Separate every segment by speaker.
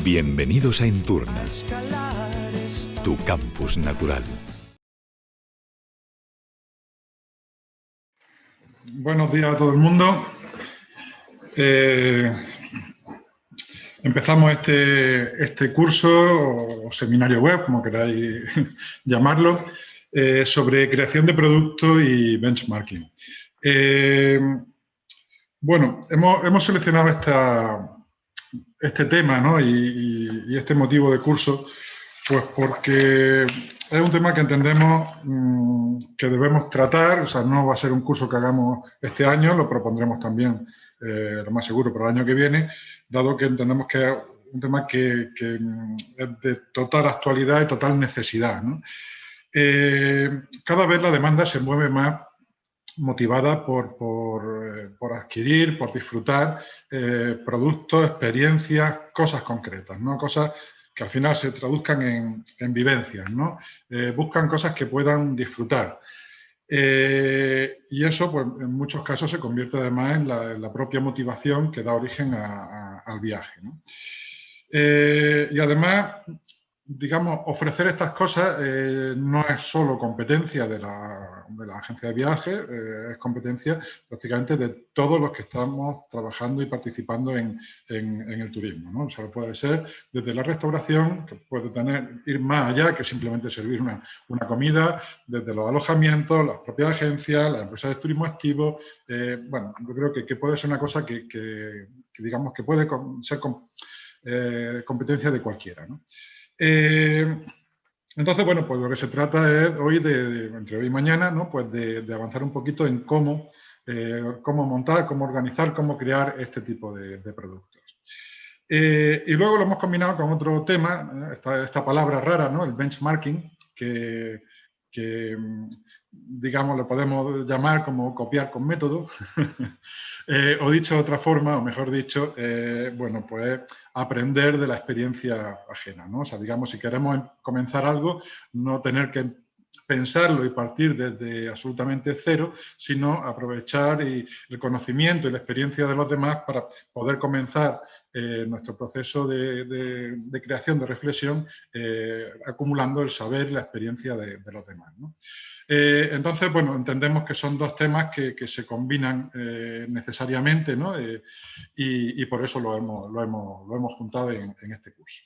Speaker 1: Bienvenidos a Enturna, tu campus natural.
Speaker 2: Buenos días a todo el mundo. Empezamos este curso o seminario web, como queráis llamarlo, sobre creación de productos y benchmarking. Bueno, hemos seleccionado este tema, ¿no? y este motivo de curso, pues porque es un tema que entendemos que debemos tratar. O sea, no va a ser un curso que hagamos este año, lo propondremos también, lo más seguro, para el año que viene, dado que entendemos que es un tema que es de total actualidad y total necesidad, ¿no? Cada vez la demanda se mueve más motivada por adquirir, por disfrutar productos, experiencias, cosas concretas, ¿no? Cosas que al final se traduzcan en vivencias, ¿no? Buscan cosas que puedan disfrutar. Y eso, pues, en muchos casos se convierte además en la propia motivación que da origen al viaje, ¿no? Y además, digamos, ofrecer estas cosas no es solo competencia de la agencia de viajes, es competencia prácticamente de todos los que estamos trabajando y participando en el turismo, ¿no? O sea, puede ser desde la restauración, que puede ir más allá que simplemente servir una comida, desde los alojamientos, las propias agencias, las empresas de turismo activo. Bueno, yo creo que puede ser una cosa que digamos que puede ser competencia de cualquiera, ¿no? Entonces, bueno, pues lo que se trata es hoy, entre hoy y mañana, ¿no? Pues de avanzar un poquito en cómo montar, cómo organizar, cómo crear este tipo de productos. Y luego lo hemos combinado con otro tema, esta palabra rara, ¿no? El benchmarking, que digamos, lo podemos llamar como copiar con método, o dicho de otra forma, o mejor dicho, bueno, pues aprender de la experiencia ajena, ¿no? O sea, digamos, si queremos comenzar algo, no tener que pensarlo y partir desde absolutamente cero, sino aprovechar el conocimiento y la experiencia de los demás para poder comenzar nuestro proceso de creación, de reflexión, acumulando el saber y la experiencia de los demás, ¿no? Entonces, bueno, entendemos que son dos temas que se combinan necesariamente, ¿no? Y por eso lo hemos juntado en este curso.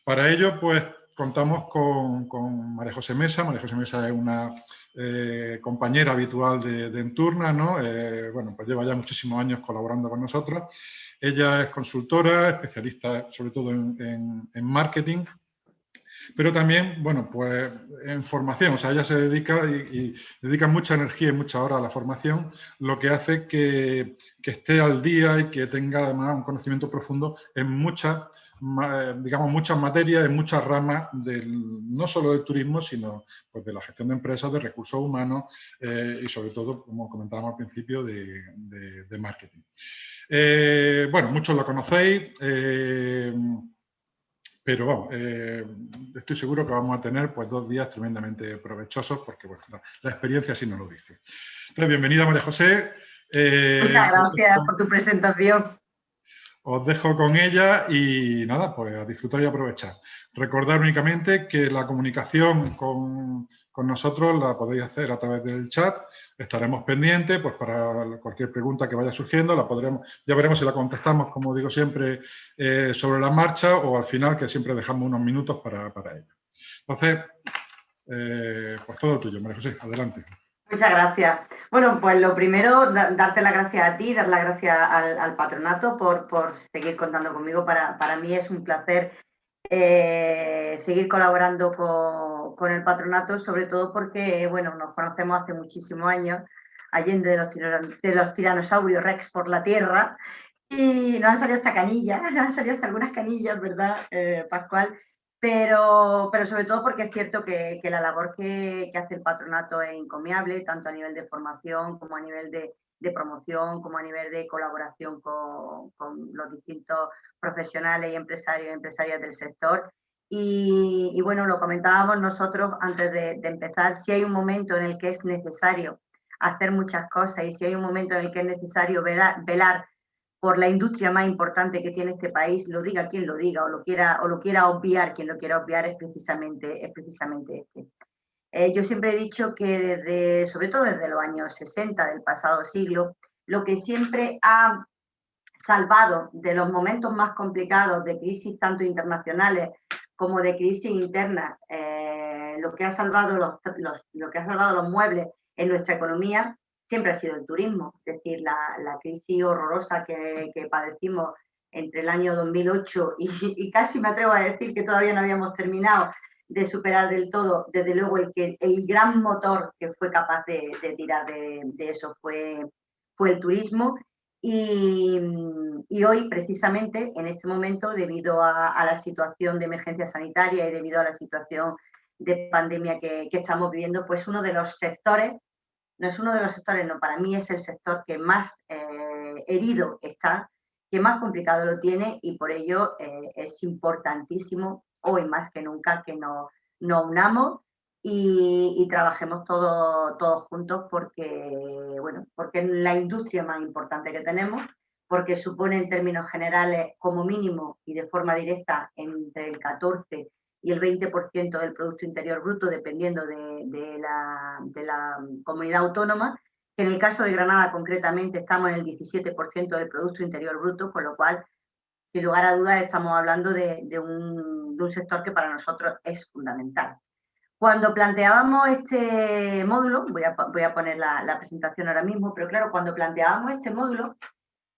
Speaker 2: Para ello, pues, contamos con María José Mesa. María José Mesa es una compañera habitual de Enturna, ¿no? Bueno, pues lleva ya muchísimos años colaborando con nosotros. Ella es consultora, especialista sobre todo en marketing, pero también, bueno, pues en formación. O sea, ella se dedica y dedica mucha energía y mucha hora a la formación, lo que hace que esté al día y que tenga además un conocimiento profundo en muchas materias, en muchas ramas, no solo del turismo, sino pues de la gestión de empresas, de recursos humanos y sobre todo, como comentábamos al principio, de marketing. Bueno, muchos lo conocéis. Pero vamos, estoy seguro que vamos a tener pues 2 días tremendamente provechosos porque bueno, la experiencia así nos lo dice. Entonces, bienvenida María José.
Speaker 3: Muchas gracias por tu presentación.
Speaker 2: Os dejo con ella y nada, pues a disfrutar y aprovechar. Recordad únicamente que la comunicación con nosotros la podéis hacer a través del chat. Estaremos pendientes pues para cualquier pregunta que vaya surgiendo. Ya veremos si la contestamos, como digo siempre, sobre la marcha o al final, que siempre dejamos unos minutos para ello. Entonces, pues todo tuyo, María José, adelante.
Speaker 3: Muchas gracias. Bueno, pues lo primero, darte las gracias a ti, dar las gracias al patronato por seguir contando conmigo. Para mí es un placer seguir colaborando con el patronato, sobre todo porque, bueno, nos conocemos hace muchísimos años, allende de los tiranosaurios Rex por la tierra, y nos han salido hasta canillas, nos han salido hasta algunas canillas, ¿verdad, Pascual? Pero sobre todo porque es cierto que la labor que hace el patronato es encomiable, tanto a nivel de formación como a nivel de promoción, como a nivel de colaboración con los distintos profesionales y empresarios y empresarias del sector. Y bueno, lo comentábamos nosotros antes de empezar, si hay un momento en el que es necesario hacer muchas cosas y si hay un momento en el que es necesario velar por la industria más importante que tiene este país, lo diga quien lo diga, o lo quiera obviar quien lo quiera obviar, es precisamente este. Yo siempre he dicho que sobre todo desde los años 60 del pasado siglo, lo que siempre ha salvado de los momentos más complicados de crisis tanto internacionales como de crisis internas, lo que ha salvado los muebles en nuestra economía siempre ha sido el turismo. Es decir, la crisis horrorosa que padecimos entre el año 2008 y casi me atrevo a decir que todavía no habíamos terminado de superar del todo, desde luego el gran motor que fue capaz de tirar de eso fue el turismo. Y hoy, precisamente, en este momento, debido a la situación de emergencia sanitaria y debido a la situación de pandemia que estamos viviendo, pues uno de los sectores, no, para mí es el sector que más herido está, que más complicado lo tiene, y por ello es importantísimo, hoy más que nunca, que nos unamos y trabajemos todos juntos porque es la industria más importante que tenemos, porque supone en términos generales, como mínimo y de forma directa, entre el 14 y el 20% del Producto Interior Bruto, dependiendo de la comunidad autónoma, que en el caso de Granada concretamente estamos en el 17% del Producto Interior Bruto, con lo cual, sin lugar a dudas, estamos hablando de un sector que para nosotros es fundamental. Cuando planteábamos este módulo, voy a poner la presentación ahora mismo, pero claro, cuando planteábamos este módulo,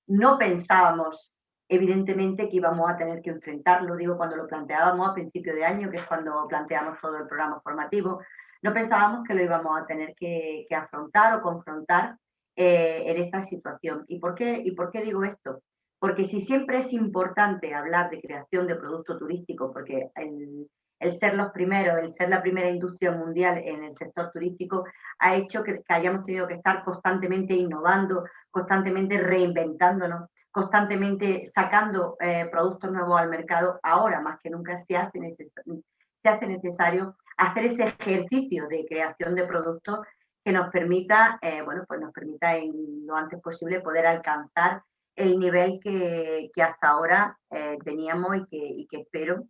Speaker 3: no pensábamos, evidentemente, que íbamos a tener que enfrentarlo. Digo, cuando lo planteábamos a principio de año, que es cuando planteamos todo el programa formativo, no pensábamos que lo íbamos a tener que afrontar o confrontar en esta situación. ¿Y por qué digo esto? Porque si siempre es importante hablar de creación de producto turístico, porque el ser los primeros, el ser la primera industria mundial en el sector turístico, ha hecho que hayamos tenido que estar constantemente innovando, constantemente reinventándonos, constantemente sacando productos nuevos al mercado. Ahora más que nunca se hace necesario hacer ese ejercicio de creación de productos que nos permita, nos permita en lo antes posible poder alcanzar el nivel que hasta ahora teníamos y que espero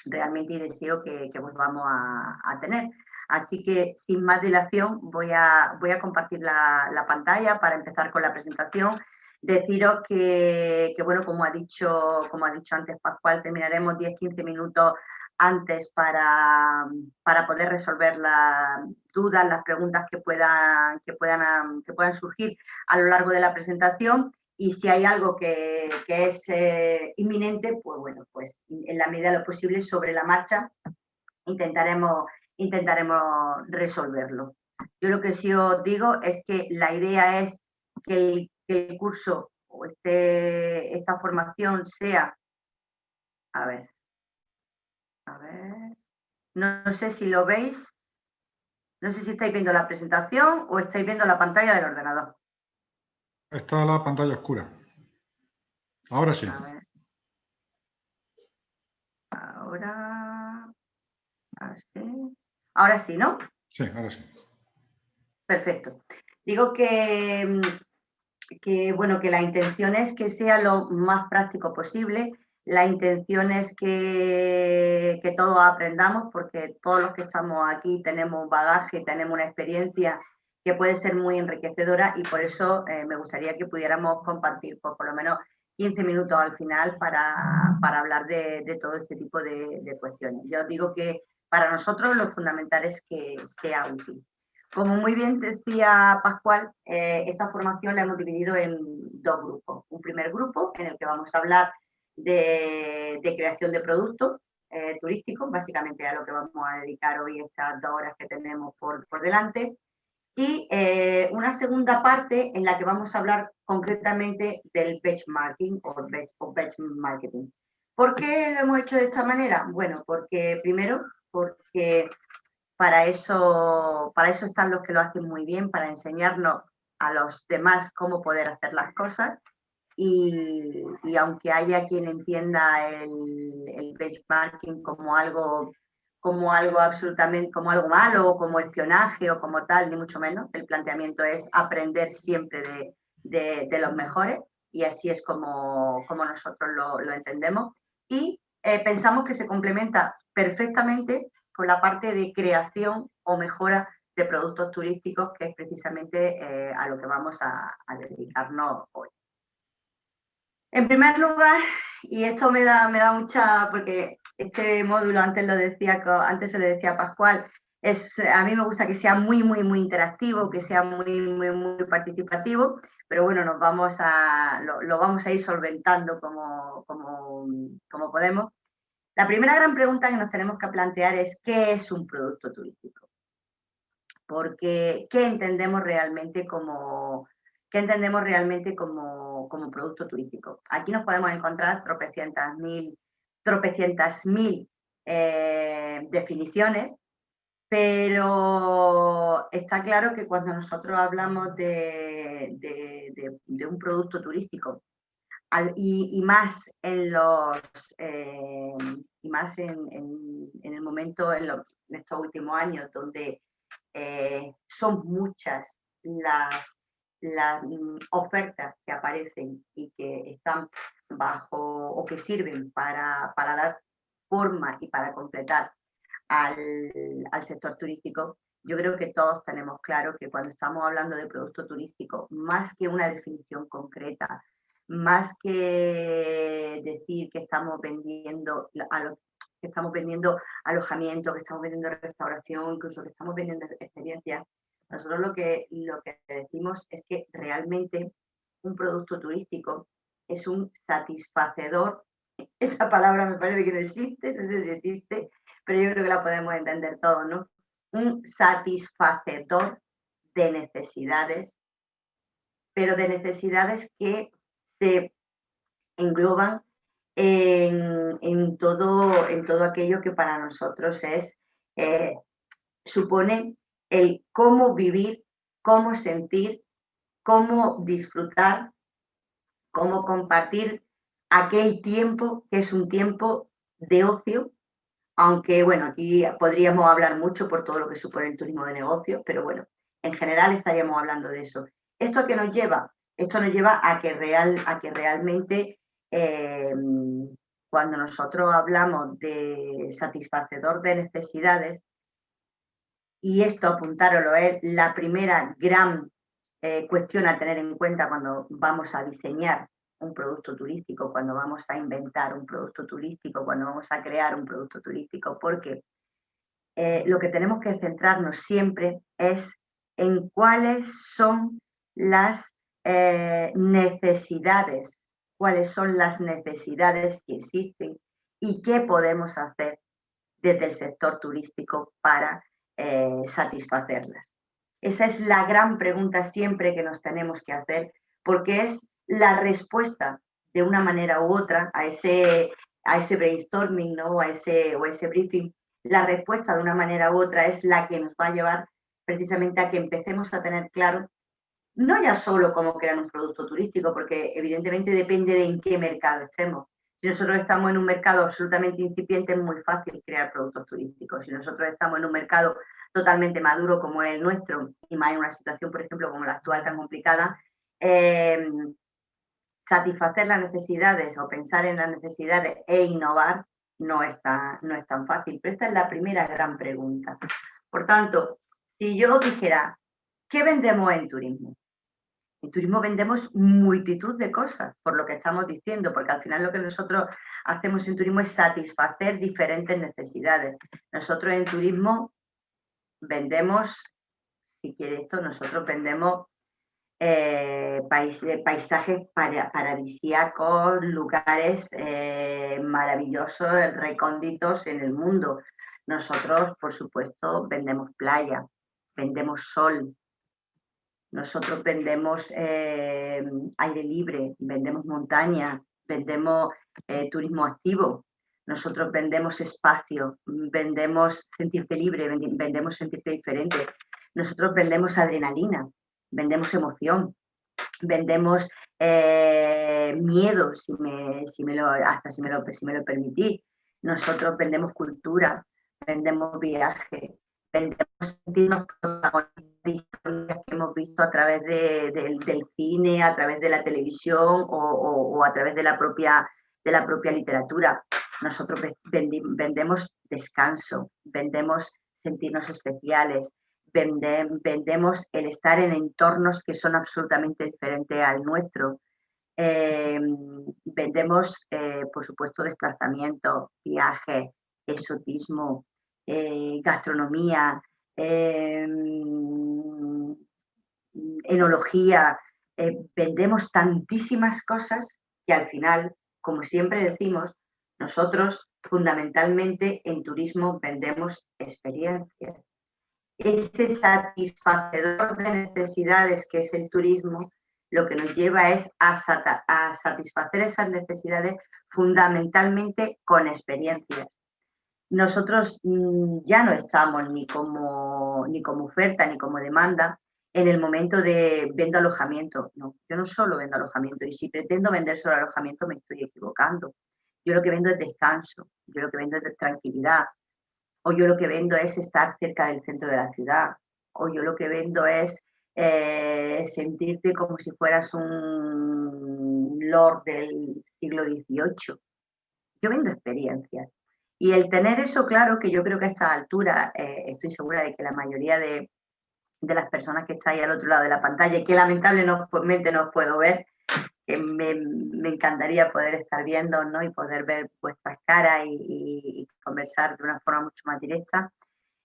Speaker 3: realmente y deseo que volvamos a tener. Así que, sin más dilación, voy a compartir la pantalla para empezar con la presentación. Deciros que como ha dicho antes Pascual, terminaremos 10-15 minutos antes para poder resolver las dudas, las preguntas que puedan surgir a lo largo de la presentación. Y si hay algo que es inminente, pues en la medida de lo posible, sobre la marcha, intentaremos resolverlo. Yo lo que sí os digo es que la idea es que el curso o esta formación sea... A ver, no sé si lo veis, no sé si estáis viendo la presentación o estáis viendo la pantalla del ordenador.
Speaker 2: Está la pantalla oscura. Ahora sí.
Speaker 3: A ver. Ahora sí, ¿no?
Speaker 2: Sí, ahora sí.
Speaker 3: Perfecto. Digo que la intención es que sea lo más práctico posible. La intención es que todos aprendamos, porque todos los que estamos aquí tenemos un bagaje, tenemos una experiencia que puede ser muy enriquecedora, y por eso me gustaría que pudiéramos compartir por lo menos 15 minutos al final para hablar de todo este tipo de cuestiones. Yo os digo que para nosotros lo fundamental es que sea útil. Como muy bien decía Pascual, esta formación la hemos dividido en dos grupos. Un primer grupo en el que vamos a hablar de creación de productos turísticos, básicamente a lo que vamos a dedicar hoy estas 2 horas que tenemos por delante. Y una segunda parte en la que vamos a hablar concretamente del benchmarking o benchmarking. ¿Por qué lo hemos hecho de esta manera? Bueno, porque para eso están los que lo hacen muy bien, para enseñarnos a los demás cómo poder hacer las cosas. Y aunque haya quien entienda el benchmarking como algo absolutamente, como algo malo, como espionaje o como tal, ni mucho menos, el planteamiento es aprender siempre de los mejores. y así es como nosotros lo entendemos. Y pensamos que se complementa perfectamente con la parte de creación o mejora de productos turísticos, que es precisamente a lo que vamos a dedicarnos hoy. En primer lugar, y esto me da mucha, porque este módulo antes se lo decía a Pascual, a mí me gusta que sea muy interactivo, que sea muy participativo, pero bueno, lo vamos a ir solventando como podemos. La primera gran pregunta que nos tenemos que plantear es ¿qué es un producto turístico? Porque ¿qué entendemos realmente como producto turístico? Aquí nos podemos encontrar tropecientas mil definiciones, pero está claro que cuando nosotros hablamos de un producto turístico y más en el momento, en estos últimos años, donde son muchas las ofertas que aparecen y que están bajo o que sirven para dar forma y para completar al sector turístico. Yo creo que todos tenemos claro que cuando estamos hablando de producto turístico, más que una definición concreta, más que decir que estamos vendiendo alojamiento, que estamos vendiendo restauración, incluso que estamos vendiendo experiencias, nosotros lo que decimos es que realmente un producto turístico es un satisfacedor. Esta palabra me parece que no existe, no sé si existe, pero yo creo que la podemos entender todos, ¿no? Un satisfacedor de necesidades, pero de necesidades que se engloban en todo aquello que para nosotros supone el cómo vivir, cómo sentir, cómo disfrutar, cómo compartir aquel tiempo que es un tiempo de ocio, aunque bueno, aquí podríamos hablar mucho por todo lo que supone el turismo de negocio, pero bueno, en general estaríamos hablando de eso. ¿Esto a qué nos lleva? Esto nos lleva a que realmente cuando nosotros hablamos de satisfacedor de necesidades, y esto apuntároslo es la primera gran cuestión a tener en cuenta cuando vamos a diseñar un producto turístico, cuando vamos a inventar un producto turístico, cuando vamos a crear un producto turístico, porque lo que tenemos que centrarnos siempre es en cuáles son las necesidades, cuáles son las necesidades que existen y qué podemos hacer desde el sector turístico para satisfacerlas. Esa es la gran pregunta siempre que nos tenemos que hacer, porque es la respuesta de una manera u otra a ese brainstorming, ¿no? o ese briefing. La respuesta de una manera u otra es la que nos va a llevar precisamente a que empecemos a tener claro, no ya solo cómo crear un producto turístico, porque evidentemente depende de en qué mercado estemos. Si nosotros estamos en un mercado absolutamente incipiente, es muy fácil crear productos turísticos. Si nosotros estamos en un mercado totalmente maduro como es el nuestro, y más en una situación, por ejemplo, como la actual tan complicada, satisfacer las necesidades o pensar en las necesidades e innovar no es tan fácil. Pero esta es la primera gran pregunta. Por tanto, si yo dijera, ¿qué vendemos en turismo? En turismo vendemos multitud de cosas, por lo que estamos diciendo, porque al final lo que nosotros hacemos en turismo es satisfacer diferentes necesidades. Nosotros en turismo vendemos, si quiere esto, nosotros vendemos paisajes paradisíacos, lugares maravillosos, recónditos en el mundo. Nosotros, por supuesto, vendemos playa, vendemos sol. Nosotros vendemos aire libre, vendemos montaña, vendemos turismo activo. Nosotros vendemos espacio, vendemos sentirte libre, vendemos sentirte diferente. Nosotros vendemos adrenalina, vendemos emoción, vendemos miedo, si me lo permitís. Nosotros vendemos cultura, vendemos viaje, vendemos sentirnos protagonistas de historias que hemos visto a través del cine, a través de la televisión o a través de la propia literatura. Nosotros vendemos descanso, vendemos sentirnos especiales, vendemos el estar en entornos que son absolutamente diferentes al nuestro. Vendemos, por supuesto, desplazamiento, viajes, exotismo, gastronomía, enología, vendemos tantísimas cosas que al final, como siempre decimos, nosotros fundamentalmente en turismo vendemos experiencias. Ese satisfacedor de necesidades que es el turismo, lo que nos lleva es a satisfacer esas necesidades fundamentalmente con experiencias. Nosotros ya no estamos ni como oferta ni como demanda en el momento de vendo alojamiento. No, yo no solo vendo alojamiento, y si pretendo vender solo alojamiento me estoy equivocando. Yo lo que vendo es descanso, yo lo que vendo es tranquilidad, o yo lo que vendo es estar cerca del centro de la ciudad, o yo lo que vendo es sentirte como si fueras un lord del siglo XVIII. Yo vendo experiencias. Y el tener eso claro, que yo creo que a esta altura estoy segura de que la mayoría de las personas que estáis al otro lado de la pantalla, y que lamentablemente no os puedo ver, que me encantaría poder estar viendo, ¿no? Y poder ver vuestras caras y conversar de una forma mucho más directa.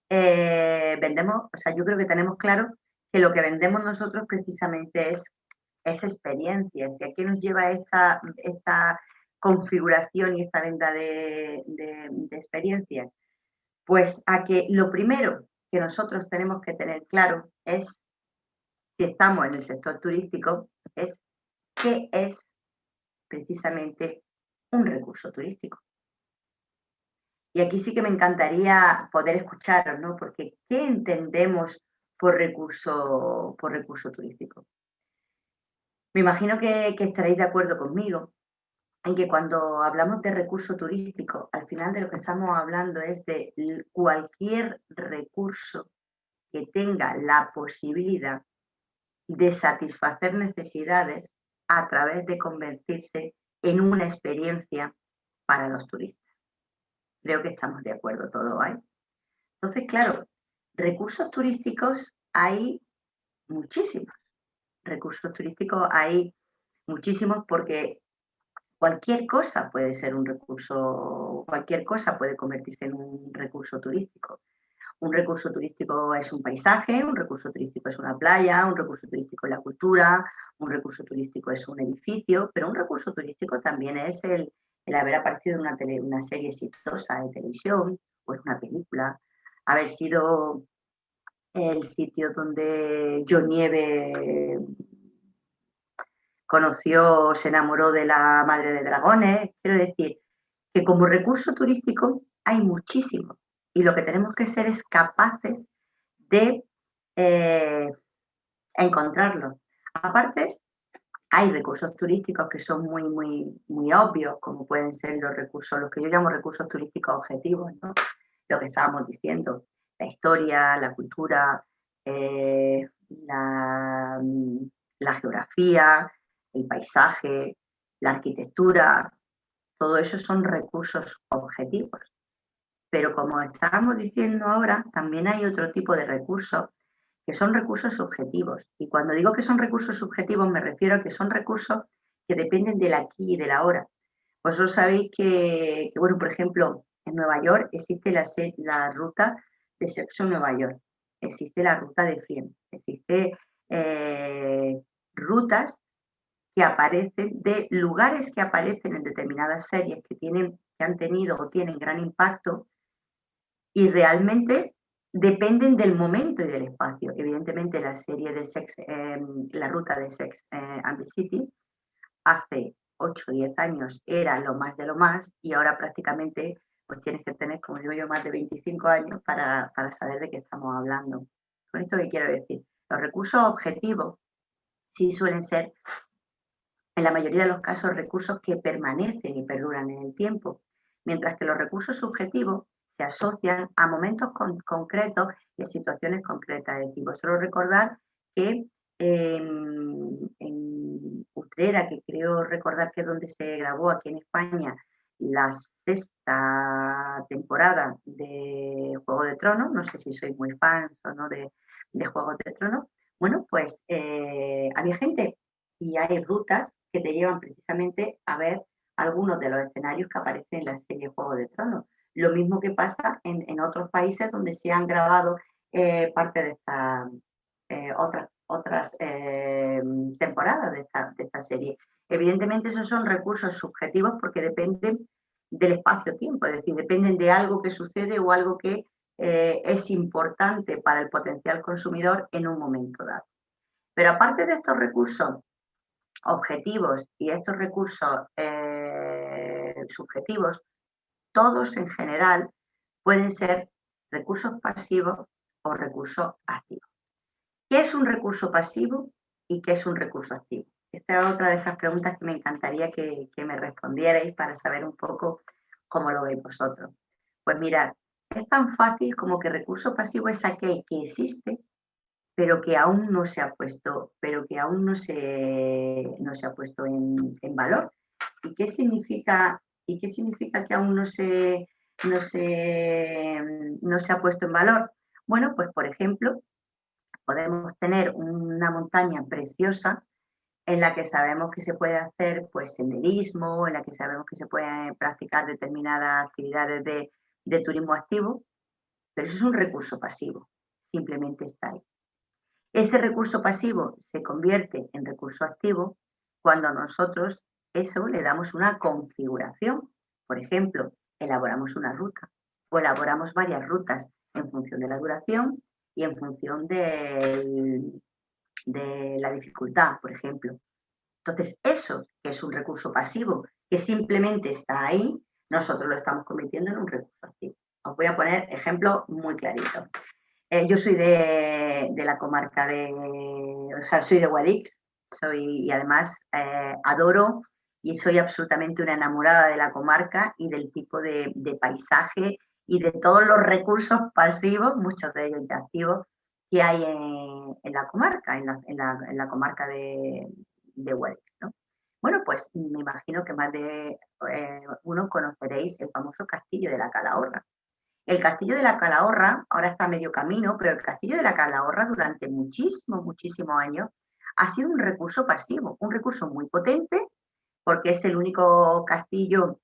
Speaker 3: Vendemos, o sea, yo creo que tenemos claro que lo que vendemos nosotros precisamente es experiencias. ¿Y a qué nos lleva esta configuración y esta venta de experiencias? Pues a que lo primero que nosotros tenemos que tener claro es, si estamos en el sector turístico, es qué es precisamente un recurso turístico. Y aquí sí que me encantaría poder escucharos, ¿no? Porque ¿qué entendemos por recurso turístico? Me imagino que estaréis de acuerdo conmigo en que cuando hablamos de recurso turístico, al final de lo que estamos hablando es de cualquier recurso que tenga la posibilidad de satisfacer necesidades a través de convertirse en una experiencia para los turistas. Creo que estamos de acuerdo todos ahí. Entonces, claro, recursos turísticos hay muchísimos. Recursos turísticos hay muchísimos porque cualquier cosa puede ser un recurso, cualquier cosa puede convertirse en un recurso turístico. Un recurso turístico es un paisaje, un recurso turístico es una playa, un recurso turístico es la cultura, un recurso turístico es un edificio, pero un recurso turístico también es el haber aparecido en una serie exitosa de televisión o en una película, haber sido el sitio donde John Nieve conoció, se enamoró de la madre de dragones. Quiero decir que como recurso turístico hay muchísimo y lo que tenemos que ser es capaces de encontrarlo. Aparte, hay recursos turísticos que son muy obvios, como pueden ser los que yo llamo recursos turísticos objetivos, ¿no? Lo que estábamos diciendo, la historia, la cultura, la geografía, el paisaje, la arquitectura, todo eso son recursos objetivos. Pero como estábamos diciendo ahora, también hay otro tipo de recursos que son recursos subjetivos. Y cuando digo que son recursos subjetivos me refiero a que son recursos que dependen del aquí y del ahora. Vosotros sabéis que bueno, por ejemplo, en Nueva York existe la ruta de sexo en Nueva York, existe la ruta de Friends, existe rutas que aparecen de lugares que aparecen en determinadas series que han tenido o tienen gran impacto y realmente dependen del momento y del espacio. Evidentemente, la serie de la ruta de Sex and the City, hace 8 o 10 años era lo más de lo más y ahora prácticamente pues tienes que tener, como digo yo, más de 25 años para saber de qué estamos hablando. Con esto, ¿qué quiero decir? Los recursos objetivos sí suelen ser, en la mayoría de los casos, recursos que permanecen y perduran en el tiempo, mientras que los recursos subjetivos se asocian a momentos concretos y a situaciones concretas. Es decir, vosotros recordar que en Utrera, que creo recordar que es donde se grabó aquí en España la sexta temporada de Juego de Tronos, no sé si sois muy fans o no de Juego de Tronos, bueno, pues había gente y hay rutas que te llevan precisamente a ver algunos de los escenarios que aparecen en la serie Juego de Tronos. Lo mismo que pasa en otros países donde se han grabado parte de estas otras temporadas de esta serie. Evidentemente esos son recursos subjetivos porque dependen del espacio-tiempo, es decir, dependen de algo que sucede o algo que es importante para el potencial consumidor en un momento dado. Pero aparte de estos recursos objetivos y estos recursos subjetivos, todos en general pueden ser recursos pasivos o recursos activos. ¿Qué es un recurso pasivo y qué es un recurso activo? Esta es otra de esas preguntas que me encantaría que me respondierais para saber un poco cómo lo veis vosotros. Pues mirad, es tan fácil como que recurso pasivo es aquel que existe, pero que aún no se ha puesto, en valor. ¿Y qué significa que aún no se ha puesto en valor? Bueno, pues por ejemplo, podemos tener una montaña preciosa en la que sabemos que se puede hacer pues senderismo, en la que sabemos que se pueden practicar determinadas actividades de turismo activo, pero eso es un recurso pasivo, simplemente está ahí. Ese recurso pasivo se convierte en recurso activo cuando nosotros eso le damos una configuración. Por ejemplo, elaboramos una ruta o elaboramos varias rutas en función de la duración y en función de la dificultad, por ejemplo. Entonces, eso que es un recurso pasivo, que simplemente está ahí, nosotros lo estamos convirtiendo en un recurso activo. Os voy a poner ejemplos muy claritos. Yo soy de la comarca soy de Guadix, y además adoro y soy absolutamente una enamorada de la comarca y del tipo de paisaje y de todos los recursos pasivos, muchos de ellos activos, que hay en la comarca, en la comarca de Guadix, ¿no? Bueno, pues me imagino que más de uno conoceréis el famoso Castillo de la Calahorra. El Castillo de la Calahorra ahora está a medio camino, pero el Castillo de la Calahorra durante muchísimos años ha sido un recurso pasivo, un recurso muy potente, porque es el único castillo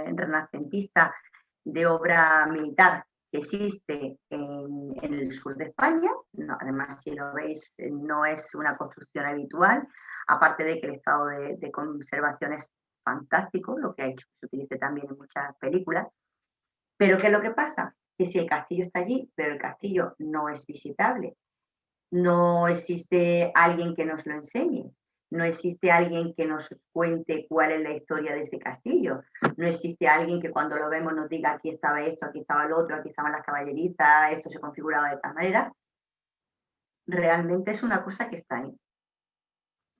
Speaker 3: renacentista de obra militar que existe en el sur de España. No, además, si lo veis, no es una construcción habitual, aparte de que el estado de conservación es fantástico, lo que ha hecho que se utilice también en muchas películas. Pero ¿qué es lo que pasa? Que si el castillo está allí, pero el castillo no es visitable, no existe alguien que nos lo enseñe, no existe alguien que nos cuente cuál es la historia de ese castillo, no existe alguien que cuando lo vemos nos diga aquí estaba esto, aquí estaba lo otro, aquí estaban las caballerizas, esto se configuraba de tal manera, realmente es una cosa que está ahí,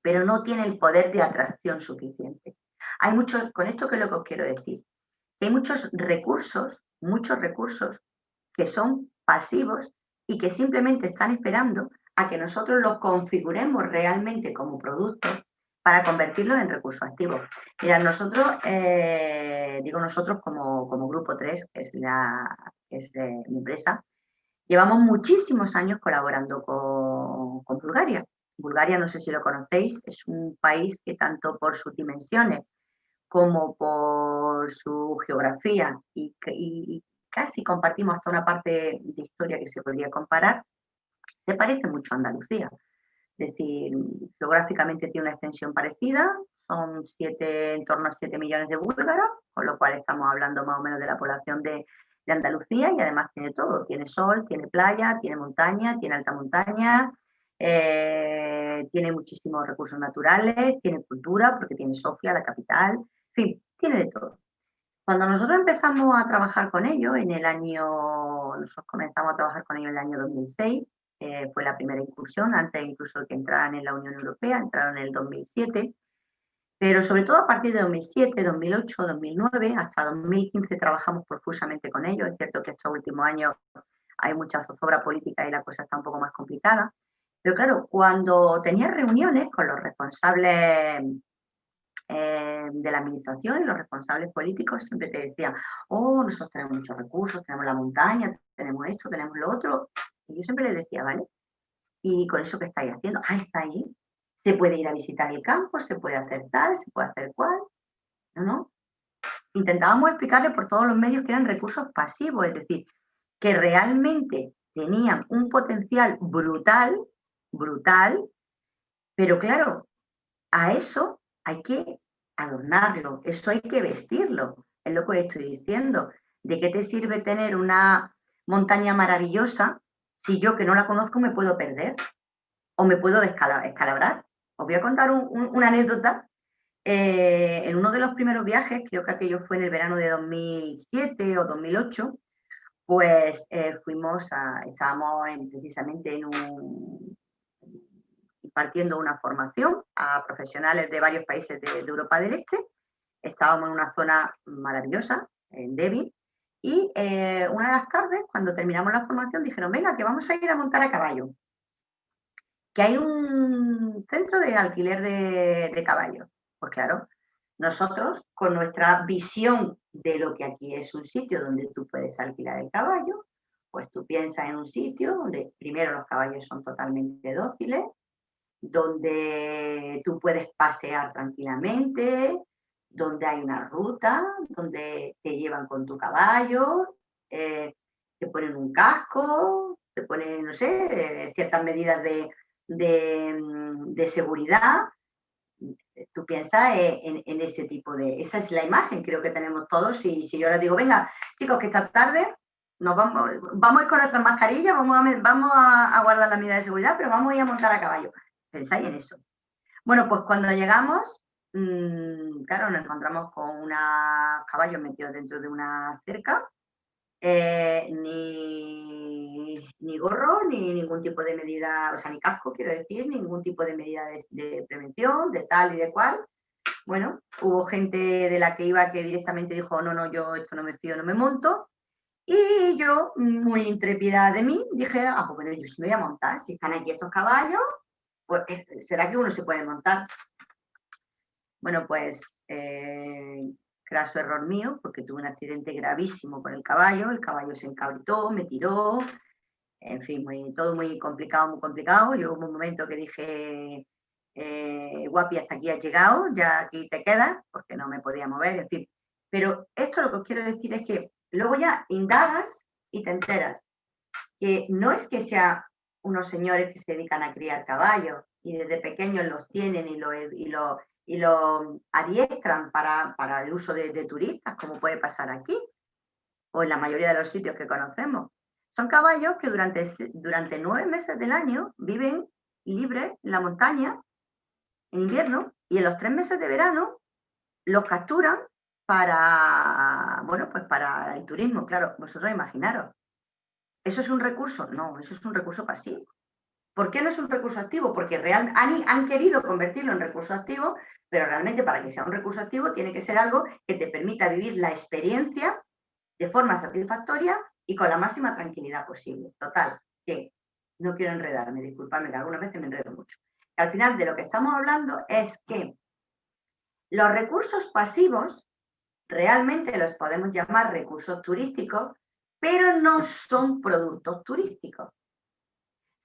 Speaker 3: pero no tiene el poder de atracción suficiente. Hay muchos, con esto que es lo que os quiero decir, hay muchos recursos que son pasivos y que simplemente están esperando a que nosotros los configuremos realmente como productos para convertirlos en recursos activos. Mira, nosotros, digo nosotros como Grupo 3, que es mi empresa, llevamos muchísimos años colaborando con Bulgaria. Bulgaria, no sé si lo conocéis, es un país que tanto por sus dimensiones como por su geografía y casi compartimos hasta una parte de historia que se podría comparar, se parece mucho a Andalucía. Es decir, geográficamente tiene una extensión parecida, son en torno a 7 millones de búlgaros, con lo cual estamos hablando más o menos de la población de Andalucía y además tiene todo, tiene sol, tiene playa, tiene montaña, tiene alta montaña, tiene muchísimos recursos naturales, tiene cultura, porque tiene Sofía, la capital, en fin, tiene de todo. Cuando nosotros empezamos a trabajar con ellos nosotros comenzamos a trabajar con ellos en el año 2006, fue la primera incursión, antes incluso de que entraran en la Unión Europea, entraron en el 2007, pero sobre todo a partir de 2007, 2008, 2009, hasta 2015 trabajamos profusamente con ellos. Es cierto que estos últimos años hay mucha zozobra política y la cosa está un poco más complicada. Pero claro, cuando tenía reuniones con los responsables de la administración y los responsables políticos, siempre te decían, oh, nosotros tenemos muchos recursos, tenemos la montaña, tenemos esto, tenemos lo otro. Y yo siempre les decía, ¿vale? ¿Y con eso qué estáis haciendo? Ah, está ahí. Se puede ir a visitar el campo, se puede hacer tal, se puede hacer cual. No, no. Intentábamos explicarle por todos los medios que eran recursos pasivos, es decir, que realmente tenían un potencial brutal, brutal, pero claro, a eso hay que adornarlo, eso hay que vestirlo, es lo que estoy diciendo. ¿De qué te sirve tener una montaña maravillosa si yo que no la conozco me puedo perder o me puedo escalabrar? Os voy a contar una anécdota. En uno de los primeros viajes, creo que aquello fue en el verano de 2007 o 2008, pues estábamos precisamente impartiendo una formación a profesionales de varios países de Europa del Este. Estábamos en una zona maravillosa, en Devi, y una de las tardes, cuando terminamos la formación, dijeron, venga, que vamos a ir a montar a caballo, que hay un centro de alquiler de caballos. Pues claro, nosotros, con nuestra visión de lo que aquí es un sitio donde tú puedes alquilar el caballo, pues tú piensas en un sitio donde primero los caballos son totalmente dóciles, donde tú puedes pasear tranquilamente, donde hay una ruta, donde te llevan con tu caballo, te ponen un casco, te ponen, no sé, ciertas medidas de seguridad. Tú piensas en ese tipo de... Esa es la imagen, creo que tenemos todos. Y si yo les digo, venga, chicos, que esta tarde nos vamos a ir con nuestras mascarillas, vamos a guardar la medida de seguridad, pero vamos a ir a montar a caballo. Pensáis en eso. Bueno, pues cuando llegamos, claro, nos encontramos con unos caballos metidos dentro de una cerca, ni gorro, ni ningún tipo de medida, o sea, ni casco, quiero decir, ningún tipo de medida de prevención, de tal y de cual. Bueno, hubo gente de la que iba que directamente dijo, no, no, yo esto no me fío, no me monto. Y yo, muy intrépida de mí, dije, pues bueno, yo sí me voy a montar, si están aquí estos caballos, pues será que uno se puede montar. Bueno, pues craso error mío, porque tuve un accidente gravísimo con el caballo se encabritó, me tiró, en fin, todo muy complicado, muy complicado. Yo hubo un momento que dije, guapi, hasta aquí has llegado, ya aquí te quedas, porque no me podía mover, en fin. Pero esto lo que os quiero decir es que luego ya indagas y te enteras que no es que sean unos señores que se dedican a criar caballos y desde pequeños los tienen y lo adiestran para el uso de turistas, como puede pasar aquí, o en la mayoría de los sitios que conocemos. Son caballos que durante 9 meses del año viven libres en la montaña, en invierno, y en los 3 meses de verano los capturan para, bueno, pues para el turismo. Claro, vosotros imaginaros. ¿Eso es un recurso? No, eso es un recurso pasivo. ¿Por qué no es un recurso activo? Porque han querido convertirlo en recurso activo, pero realmente para que sea un recurso activo tiene que ser algo que te permita vivir la experiencia de forma satisfactoria y con la máxima tranquilidad posible. Total, que no quiero enredarme, disculpadme que algunas veces me enredo mucho. Que al final de lo que estamos hablando es que los recursos pasivos realmente los podemos llamar recursos turísticos, pero no son productos turísticos.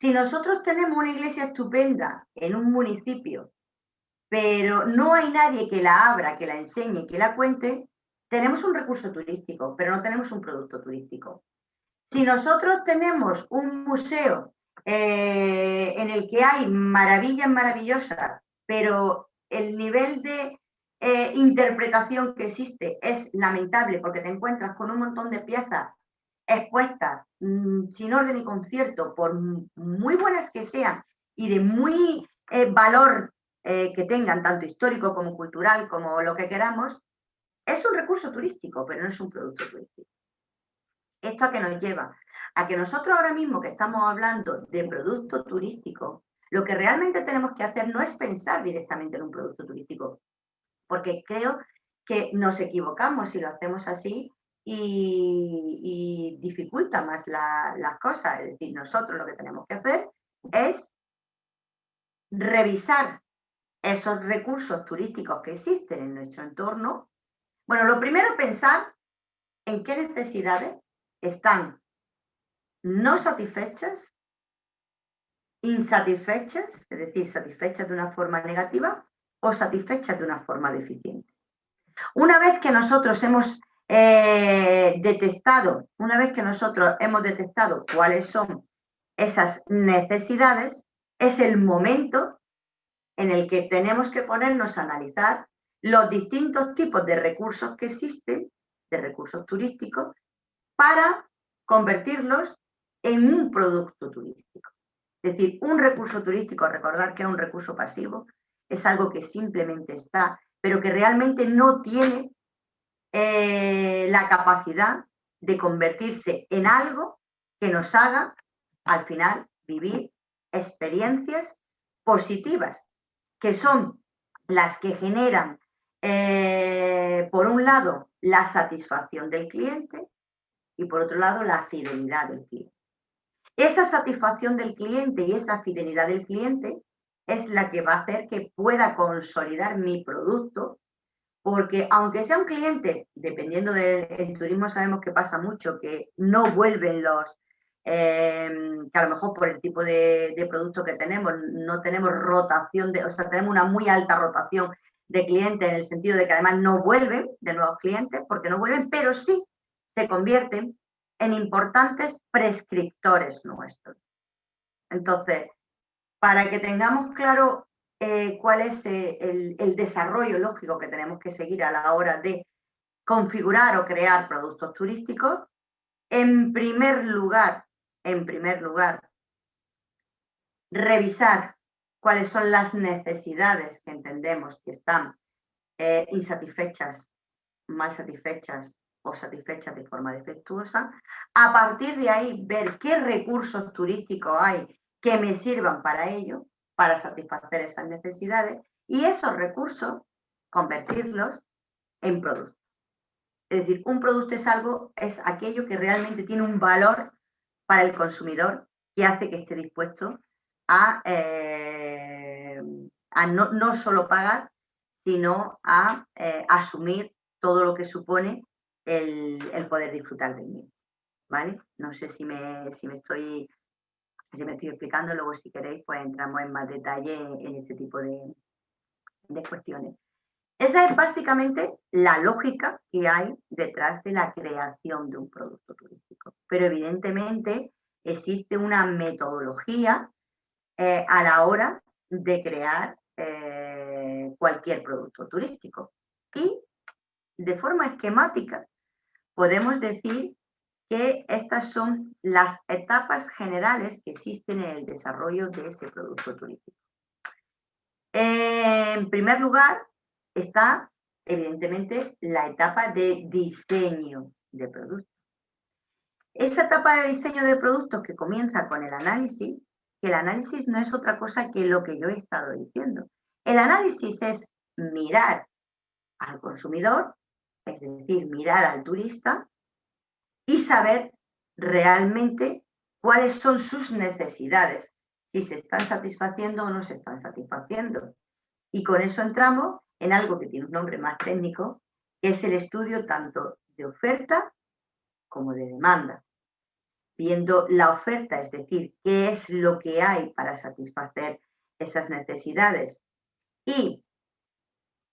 Speaker 3: Si nosotros tenemos una iglesia estupenda en un municipio, pero no hay nadie que la abra, que la enseñe, que la cuente, tenemos un recurso turístico, pero no tenemos un producto turístico. Si nosotros tenemos un museo en el que hay maravillas maravillosas, pero el nivel de interpretación que existe es lamentable porque te encuentras con un montón de piezas expuestas sin orden y concierto, por muy buenas que sean y de muy valor que tengan, tanto histórico como cultural, como lo que queramos, es un recurso turístico, pero no es un producto turístico. ¿Esto a qué nos lleva? A que nosotros ahora mismo que estamos hablando de producto turístico, lo que realmente tenemos que hacer no es pensar directamente en un producto turístico, porque creo que nos equivocamos si lo hacemos así y dificulta más las cosas. Es decir, nosotros lo que tenemos que hacer es revisar esos recursos turísticos que existen en nuestro entorno. Bueno, lo primero, pensar en qué necesidades están no satisfechas, insatisfechas, es decir, satisfechas de una forma negativa o satisfechas de una forma deficiente. Una vez que nosotros hemos detectado cuáles son esas necesidades, es el momento en el que tenemos que ponernos a analizar los distintos tipos de recursos que existen, de recursos turísticos, para convertirlos en un producto turístico. Es decir, un recurso turístico, recordar que es un recurso pasivo, es algo que simplemente está, pero que realmente no tiene la capacidad de convertirse en algo que nos haga, al final, vivir experiencias positivas, que son las que generan, por un lado, la satisfacción del cliente y, por otro lado, la fidelidad del cliente. Esa satisfacción del cliente y esa fidelidad del cliente es la que va a hacer que pueda consolidar mi producto, porque aunque sea un cliente, dependiendo del turismo sabemos que pasa mucho, que no vuelven que a lo mejor por el tipo de producto que tenemos, no tenemos rotación, o sea, tenemos una muy alta rotación de clientes en el sentido de que además no vuelven de nuevos clientes, porque no vuelven, pero sí se convierten en importantes prescriptores nuestros. Entonces, para que tengamos claro cuál es el desarrollo lógico que tenemos que seguir a la hora de configurar o crear productos turísticos, en primer lugar, revisar cuáles son las necesidades que entendemos que están insatisfechas, mal satisfechas o satisfechas de forma defectuosa. A partir de ahí, ver qué recursos turísticos hay que me sirvan para ello, para satisfacer esas necesidades, y esos recursos convertirlos en productos. Es decir, un producto es aquello que realmente tiene un valor para el consumidor, que hace que esté dispuesto a no solo pagar, sino a asumir todo lo que supone el poder disfrutar del mismo, ¿vale? No sé si me estoy explicando, luego si queréis pues entramos en más detalle en este tipo de cuestiones. Esa es básicamente la lógica que hay detrás de la creación de un producto turístico. Pero evidentemente existe una metodología a la hora de crear cualquier producto turístico. Y de forma esquemática podemos decir que estas son las etapas generales que existen en el desarrollo de ese producto turístico. En primer lugar, está evidentemente la etapa de diseño de productos. Esa etapa de diseño de productos que comienza con el análisis, que el análisis no es otra cosa que lo que yo he estado diciendo. El análisis es mirar al consumidor, es decir, mirar al turista y saber realmente cuáles son sus necesidades, si se están satisfaciendo o no se están satisfaciendo. Y con eso entramos en algo que tiene un nombre más técnico, que es el estudio tanto de oferta como de demanda. Viendo la oferta, es decir, qué es lo que hay para satisfacer esas necesidades, y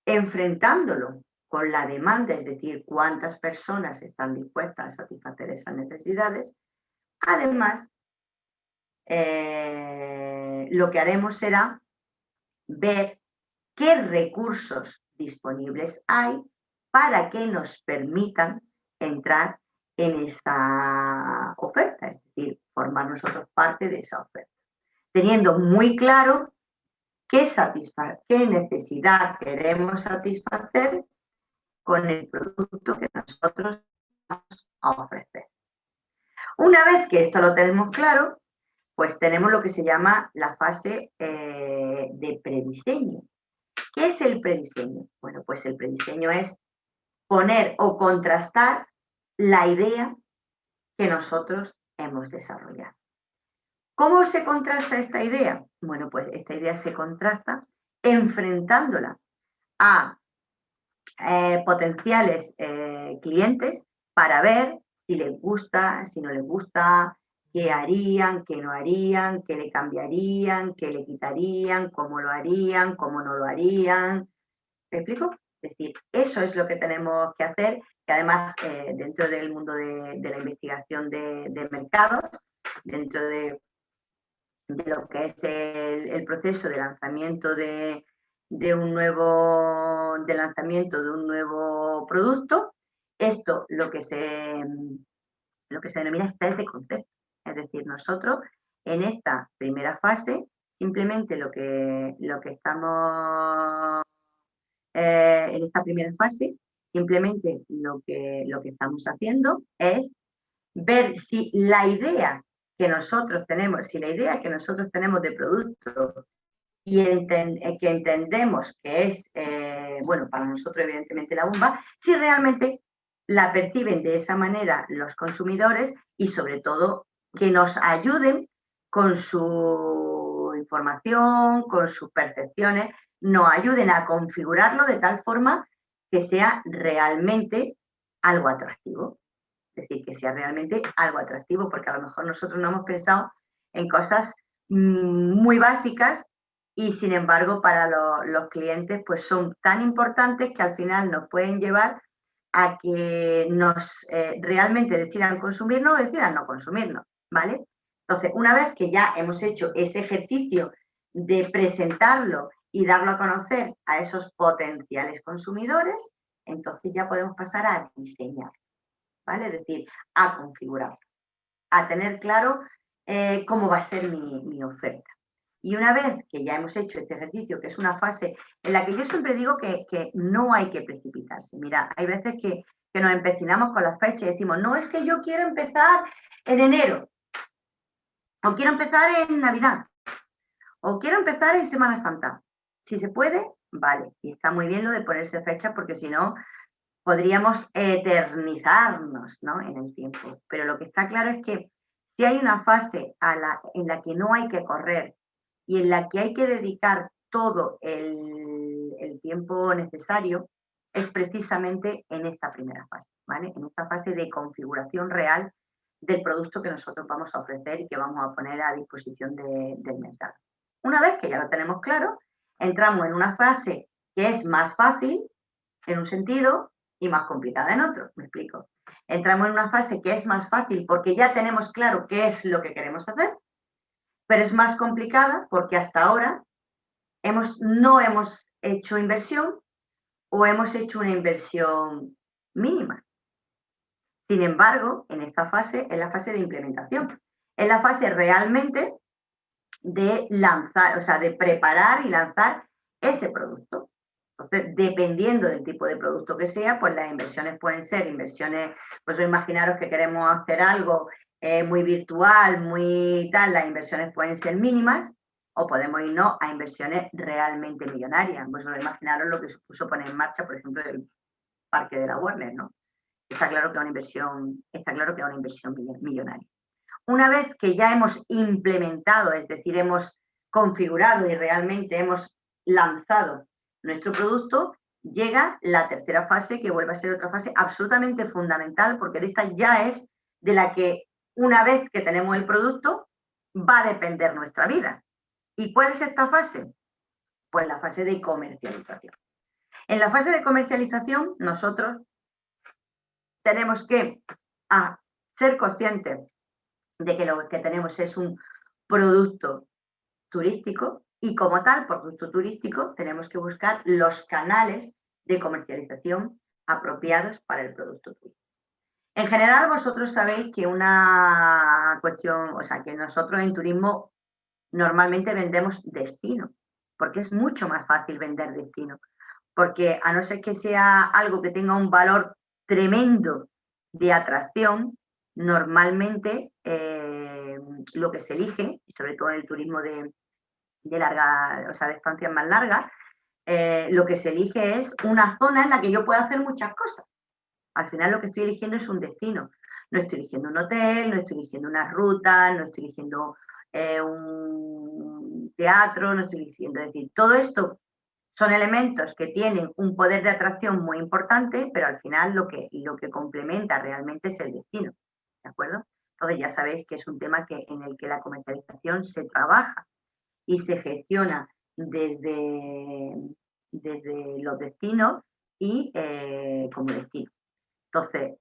Speaker 3: enfrentándolo con la demanda, es decir, cuántas personas están dispuestas a satisfacer esas necesidades. Además, lo que haremos será ver qué recursos disponibles hay para que nos permitan entrar en esa oferta, es decir, formar nosotros parte de esa oferta, teniendo muy claro qué necesidad queremos satisfacer con el producto que nosotros vamos a ofrecer. Una vez que esto lo tenemos claro, pues tenemos lo que se llama la fase de prediseño. ¿Qué es el prediseño? Bueno, pues el prediseño es poner o contrastar la idea que nosotros hemos desarrollado. ¿Cómo se contrasta esta idea? Bueno, pues esta idea se contrasta enfrentándola a potenciales clientes para ver si les gusta, si no les gusta, qué harían, qué no harían, qué le cambiarían, qué le quitarían, cómo lo harían, cómo no lo harían. ¿Me explico? Es decir, eso es lo que tenemos que hacer, que además dentro del mundo de la investigación de mercados, dentro de lo que es el proceso de lanzamiento de un nuevo producto, esto lo que se denomina es test de concepto. Es decir, nosotros en esta primera fase simplemente lo que estamos en esta primera fase, simplemente lo que estamos haciendo es ver si la idea que nosotros tenemos, de producto y que entendemos que es, bueno, para nosotros evidentemente la bomba, si realmente la perciben de esa manera los consumidores y sobre todo que nos ayuden con su información, con sus percepciones, nos ayuden a configurarlo de tal forma que sea realmente algo atractivo. Es decir, que sea realmente algo atractivo, porque a lo mejor nosotros no hemos pensado en cosas muy básicas y sin embargo para los clientes pues son tan importantes que al final nos pueden llevar a que nos realmente decidan consumirnos o decidan no consumirnos, ¿vale? Entonces, una vez que ya hemos hecho ese ejercicio de presentarlo y darlo a conocer a esos potenciales consumidores, entonces ya podemos pasar a diseñar, ¿vale? Es decir, a configurar, a tener claro cómo va a ser mi oferta. Y una vez que ya hemos hecho este ejercicio, que es una fase en la que yo siempre digo que no hay que precipitarse. Mira, hay veces que nos empecinamos con las fechas y decimos, no, es que yo quiero empezar en enero, o quiero empezar en Navidad, o quiero empezar en Semana Santa. Si se puede, vale. Y está muy bien lo de ponerse fecha porque si no, podríamos eternizarnos, ¿no?, en el tiempo. Pero lo que está claro es que si hay una fase en la que no hay que correr y en la que hay que dedicar todo el tiempo necesario, es precisamente en esta primera fase, ¿vale? En esta fase de configuración real del producto que nosotros vamos a ofrecer y que vamos a poner a disposición del mercado. Una vez que ya lo tenemos claro, entramos en una fase que es más fácil en un sentido y más complicada en otro. Me explico. Entramos en una fase que es más fácil porque ya tenemos claro qué es lo que queremos hacer, pero es más complicada porque hasta ahora no hemos hecho inversión o hemos hecho una inversión mínima. Sin embargo, en esta fase es la fase de implementación. Es la fase realmente de lanzar, o sea, de preparar y lanzar ese producto. Entonces, dependiendo del tipo de producto que sea, pues las inversiones pueden ser inversiones, pues imaginaros que queremos hacer algo muy virtual, muy tal, las inversiones pueden ser mínimas o podemos irnos a inversiones realmente millonarias. Pues imaginaros lo que supuso poner en marcha, por ejemplo, el parque de la Warner, ¿no? Está claro que es una inversión millonaria. Una vez que ya hemos implementado, es decir, hemos configurado y realmente hemos lanzado nuestro producto, llega la tercera fase, que vuelve a ser otra fase absolutamente fundamental, porque de esta ya es de la que una vez que tenemos el producto va a depender nuestra vida. ¿Y cuál es esta fase? Pues la fase de comercialización. En la fase de comercialización nosotros tenemos que ser conscientes de que lo que tenemos es un producto turístico y como tal, por producto turístico, tenemos que buscar los canales de comercialización apropiados para el producto turístico. En general, vosotros sabéis que una cuestión, o sea, que nosotros en turismo normalmente vendemos destino, porque es mucho más fácil vender destino, porque a no ser que sea algo que tenga un valor tremendo de atracción, normalmente lo que se elige, sobre todo en el turismo de larga, o sea, de estancias más largas, lo que se elige es una zona en la que yo pueda hacer muchas cosas. Al final lo que estoy eligiendo es un destino. No estoy eligiendo un hotel, no estoy eligiendo una ruta, no estoy eligiendo un teatro, no estoy eligiendo, es decir, todo esto son elementos que tienen un poder de atracción muy importante, pero al final lo que complementa realmente es el destino, ¿de acuerdo? Entonces ya sabéis que es un tema en el que la comercialización se trabaja y se gestiona desde los destinos y como destino. Entonces,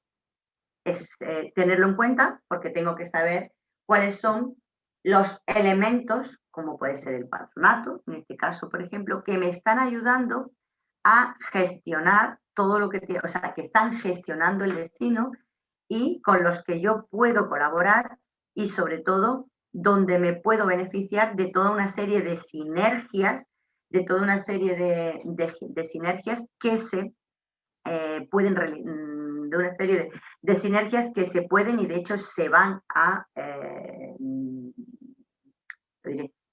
Speaker 3: es tenerlo en cuenta porque tengo que saber cuáles son los elementos, como puede ser el patronato, en este caso, por ejemplo, que me están ayudando a gestionar todo lo que tiene, o sea, que están gestionando el destino y con los que yo puedo colaborar y sobre todo donde me puedo beneficiar de toda una serie de sinergias, de toda una serie de sinergias que se pueden, de una serie de sinergias que se pueden y de hecho se van a,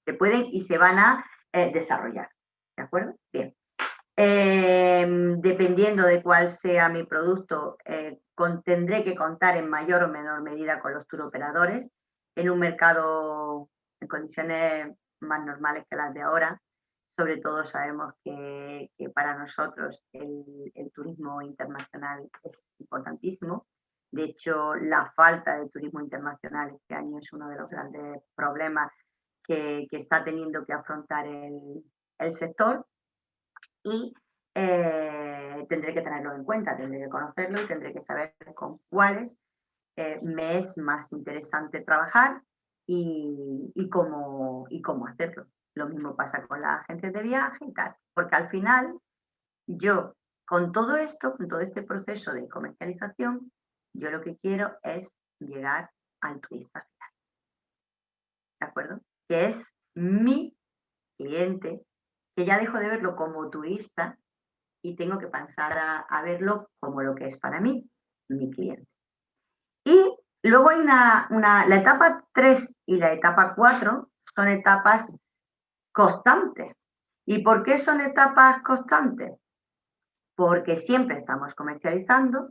Speaker 3: se pueden y se van a desarrollar. ¿De acuerdo? Bien. Dependiendo de cuál sea mi producto, tendré que contar en mayor o menor medida con los tour operadores en un mercado en condiciones más normales que las de ahora. Sobre todo sabemos que para nosotros el turismo internacional es importantísimo. De hecho, la falta de turismo internacional este año es uno de los grandes problemas que está teniendo que afrontar el sector y tendré que tenerlo en cuenta, tendré que conocerlo y tendré que saber con cuáles me es más interesante trabajar y cómo hacerlo. Lo mismo pasa con las agencias de viaje y tal, porque al final yo con todo esto, con todo este proceso de comercialización, yo lo que quiero es llegar al turista final, ¿de acuerdo? Que es mi cliente, que ya dejo de verlo como turista y tengo que pasar a verlo como lo que es para mí, mi cliente. Y luego hay la etapa 3 y la etapa 4 son etapas constantes. ¿Y por qué son etapas constantes? Porque siempre estamos comercializando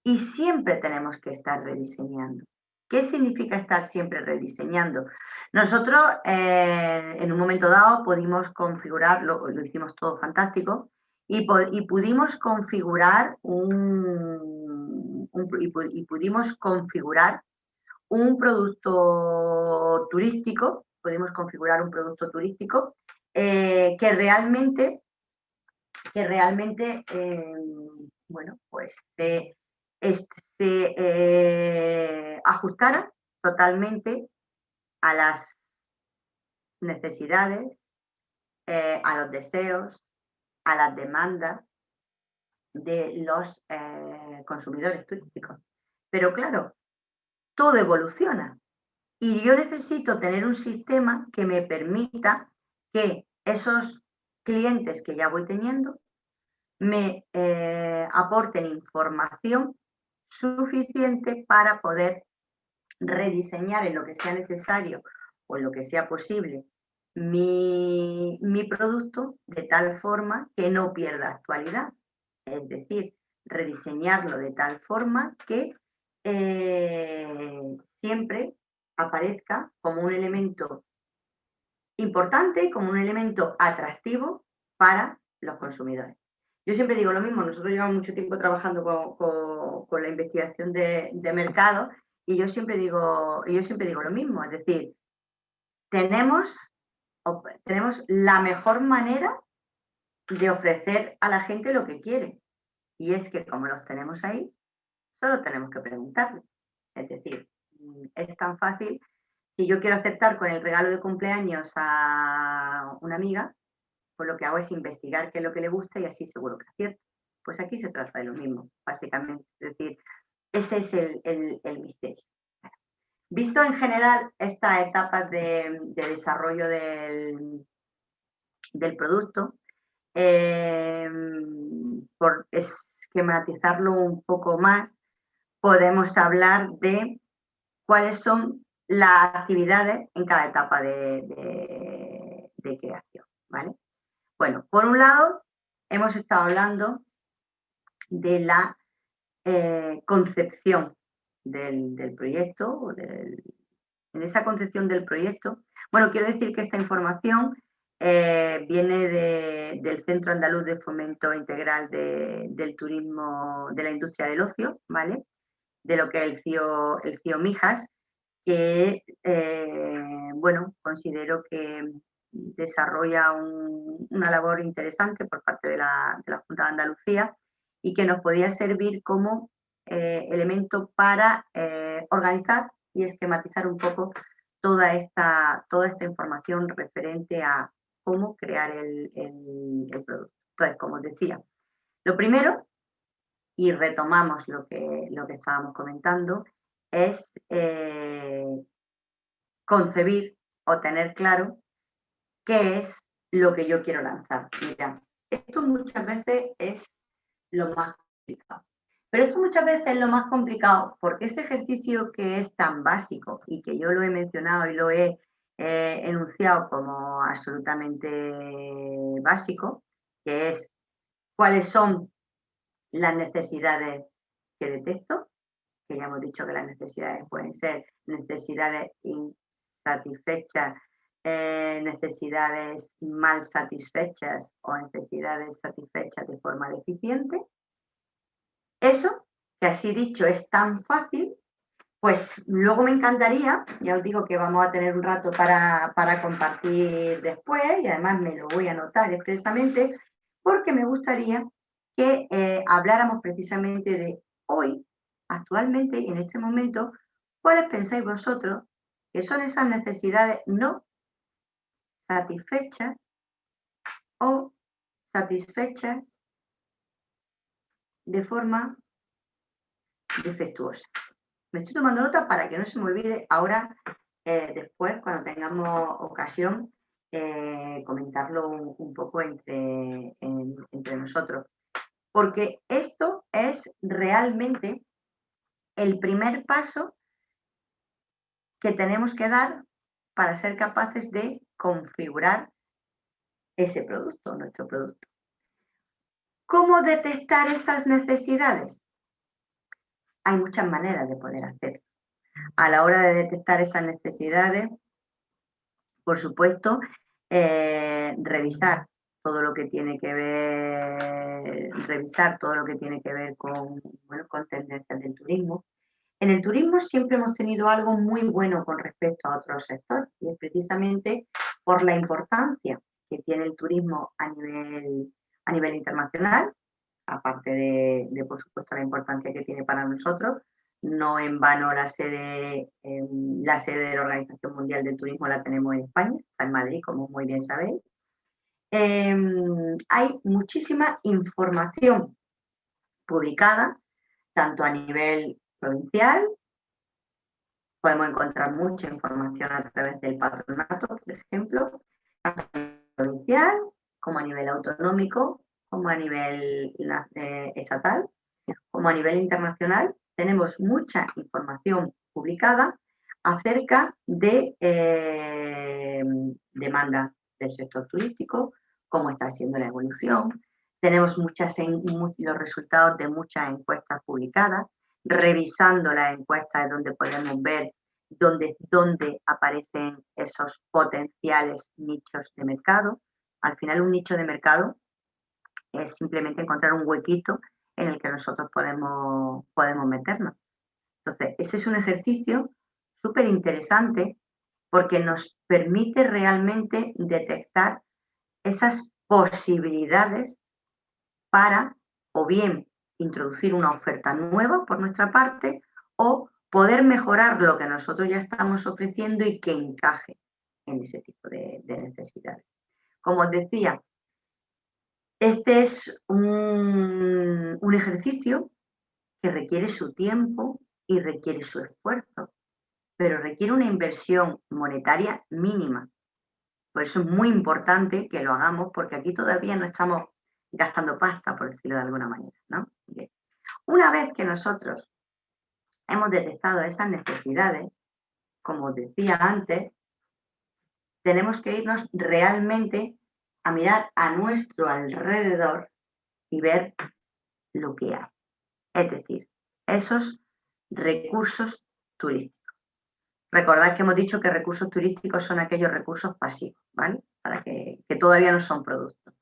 Speaker 3: y siempre tenemos que estar rediseñando. ¿Qué significa estar siempre rediseñando? Nosotros en un momento dado pudimos configurar, lo hicimos todo fantástico, y pudimos configurar pudimos configurar un producto turístico, que realmente bueno, pues se ajustara totalmente a las necesidades, a los deseos, a las demandas de los consumidores turísticos. Pero claro, todo evoluciona y yo necesito tener un sistema que me permita que esos clientes que ya voy teniendo me aporten información suficiente para poder rediseñar en lo que sea necesario o en lo que sea posible mi producto de tal forma que no pierda actualidad. Es decir, rediseñarlo de tal forma que siempre aparezca como un elemento importante, como un elemento atractivo para los consumidores. Yo siempre digo lo mismo, nosotros llevamos mucho tiempo trabajando con la investigación de mercado y yo siempre digo lo mismo, es decir, tenemos la mejor manera de ofrecer a la gente lo que quiere y es que como los tenemos ahí, solo tenemos que preguntarle. Es decir, es tan fácil. Si yo quiero aceptar con el regalo de cumpleaños a una amiga, pues lo que hago es investigar qué es lo que le gusta y así seguro que acierto. Pues aquí se trata de lo mismo, básicamente. Es decir, ese es el misterio. Visto en general estas etapas de desarrollo del producto, por esquematizarlo un poco más, podemos hablar de cuáles son las actividades en cada etapa de creación, ¿vale? Bueno, por un lado, hemos estado hablando de la concepción del proyecto, en esa concepción del proyecto, bueno, quiero decir que esta información viene del Centro Andaluz de Fomento Integral del Turismo, de la Industria del Ocio, ¿vale? De lo que es el CIO Mijas, que, bueno, considero que desarrolla una labor interesante por parte de la Junta de Andalucía y que nos podía servir como elemento para organizar y esquematizar un poco toda esta información referente a cómo crear el producto. Entonces, como os decía, lo primero, y retomamos lo que estábamos comentando, es concebir o tener claro qué es lo que yo quiero lanzar. Mira, esto muchas veces es lo más complicado. Pero esto muchas veces es lo más complicado porque ese ejercicio que es tan básico y que yo lo he mencionado y lo he enunciado como absolutamente básico, que es cuáles son las necesidades que detecto, que ya hemos dicho que las necesidades pueden ser necesidades insatisfechas, necesidades mal satisfechas o necesidades satisfechas de forma deficiente. Eso, que así dicho es tan fácil, pues luego me encantaría, ya os digo que vamos a tener un rato para compartir después y además me lo voy a anotar expresamente porque me gustaría que habláramos precisamente de hoy, actualmente y en este momento, cuáles pensáis vosotros que son esas necesidades no satisfechas o satisfechas de forma defectuosa. Me estoy tomando nota para que no se me olvide ahora, después, cuando tengamos ocasión, comentarlo un poco entre nosotros. Porque esto es realmente el primer paso que tenemos que dar para ser capaces de configurar ese producto, nuestro producto. ¿Cómo detectar esas necesidades? Hay muchas maneras de poder hacerlo. A la hora de detectar esas necesidades, por supuesto, revisar todo lo que tiene que ver, con tendencias del turismo. En el turismo siempre hemos tenido algo muy bueno con respecto a otros sectores y es precisamente por la importancia que tiene el turismo a nivel internacional, aparte de, por supuesto, la importancia que tiene para nosotros. No en vano la sede de la Organización Mundial del Turismo la tenemos en España, está en Madrid, como muy bien sabéis. Hay muchísima información publicada, tanto a nivel provincial, podemos encontrar mucha información a través del patronato, por ejemplo, tanto a nivel provincial como a nivel autonómico, como a nivel estatal, como a nivel internacional. Tenemos mucha información publicada acerca de demanda del sector turístico, cómo está siendo la evolución. Tenemos los resultados de muchas encuestas publicadas. Revisando las encuestas es donde podemos ver dónde aparecen esos potenciales nichos de mercado. Al final, un nicho de mercado es simplemente encontrar un huequito en el que nosotros podemos meternos. Entonces, ese es un ejercicio súper interesante porque nos permite realmente detectar esas posibilidades para o bien introducir una oferta nueva por nuestra parte o poder mejorar lo que nosotros ya estamos ofreciendo y que encaje en ese tipo de necesidades. Como os decía, este es un ejercicio que requiere su tiempo y requiere su esfuerzo, pero requiere una inversión monetaria mínima. Por eso es muy importante que lo hagamos, porque aquí todavía no estamos gastando pasta, por decirlo de alguna manera, ¿no? Bien. Una vez que nosotros hemos detectado esas necesidades, como os decía antes, tenemos que irnos realmente a mirar a nuestro alrededor y ver lo que hay. Es decir, esos recursos turísticos. Recordad que hemos dicho que recursos turísticos son aquellos recursos pasivos, ¿vale? Para que todavía no son productos.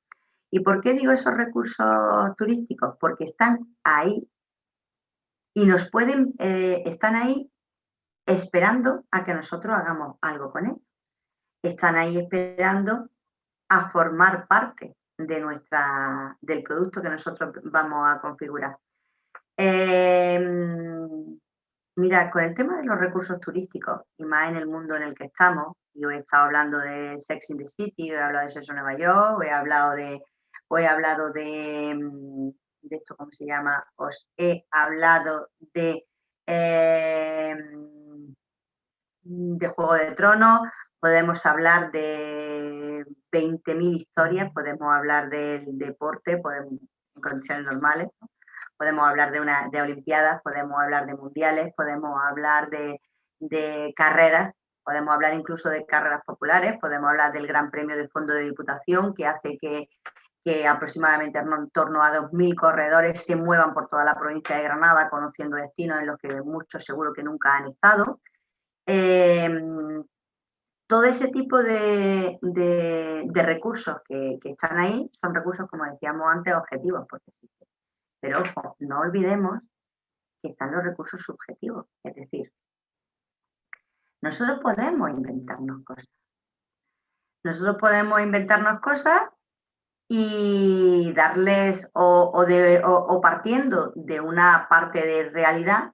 Speaker 3: ¿Y por qué digo esos recursos turísticos? Porque están ahí y nos pueden, están ahí esperando a que nosotros hagamos algo con ellos. Están ahí esperando a formar parte de del producto que nosotros vamos a configurar. Mira, con el tema de los recursos turísticos, y más en el mundo en el que estamos, yo he estado hablando de Sex in the City, he hablado de Sexo en Nueva York, he hablado de esto, ¿cómo se llama? Os he hablado de Juego de Tronos, podemos hablar de 20.000 historias, podemos hablar del deporte, en condiciones normales, ¿no? Podemos hablar de olimpiadas, podemos hablar de mundiales, podemos hablar de carreras, podemos hablar incluso de carreras populares, podemos hablar del Gran Premio de Fondo de Diputación, que hace que aproximadamente en torno a 2.000 corredores se muevan por toda la provincia de Granada, conociendo destinos en los que muchos seguro que nunca han estado. Todo ese tipo de recursos que están ahí son recursos, como decíamos antes, objetivos, porque existen. Pero ojo, no olvidemos que están los recursos subjetivos, es decir, nosotros podemos inventarnos cosas. Nosotros podemos inventarnos cosas y darles, o partiendo de una parte de realidad,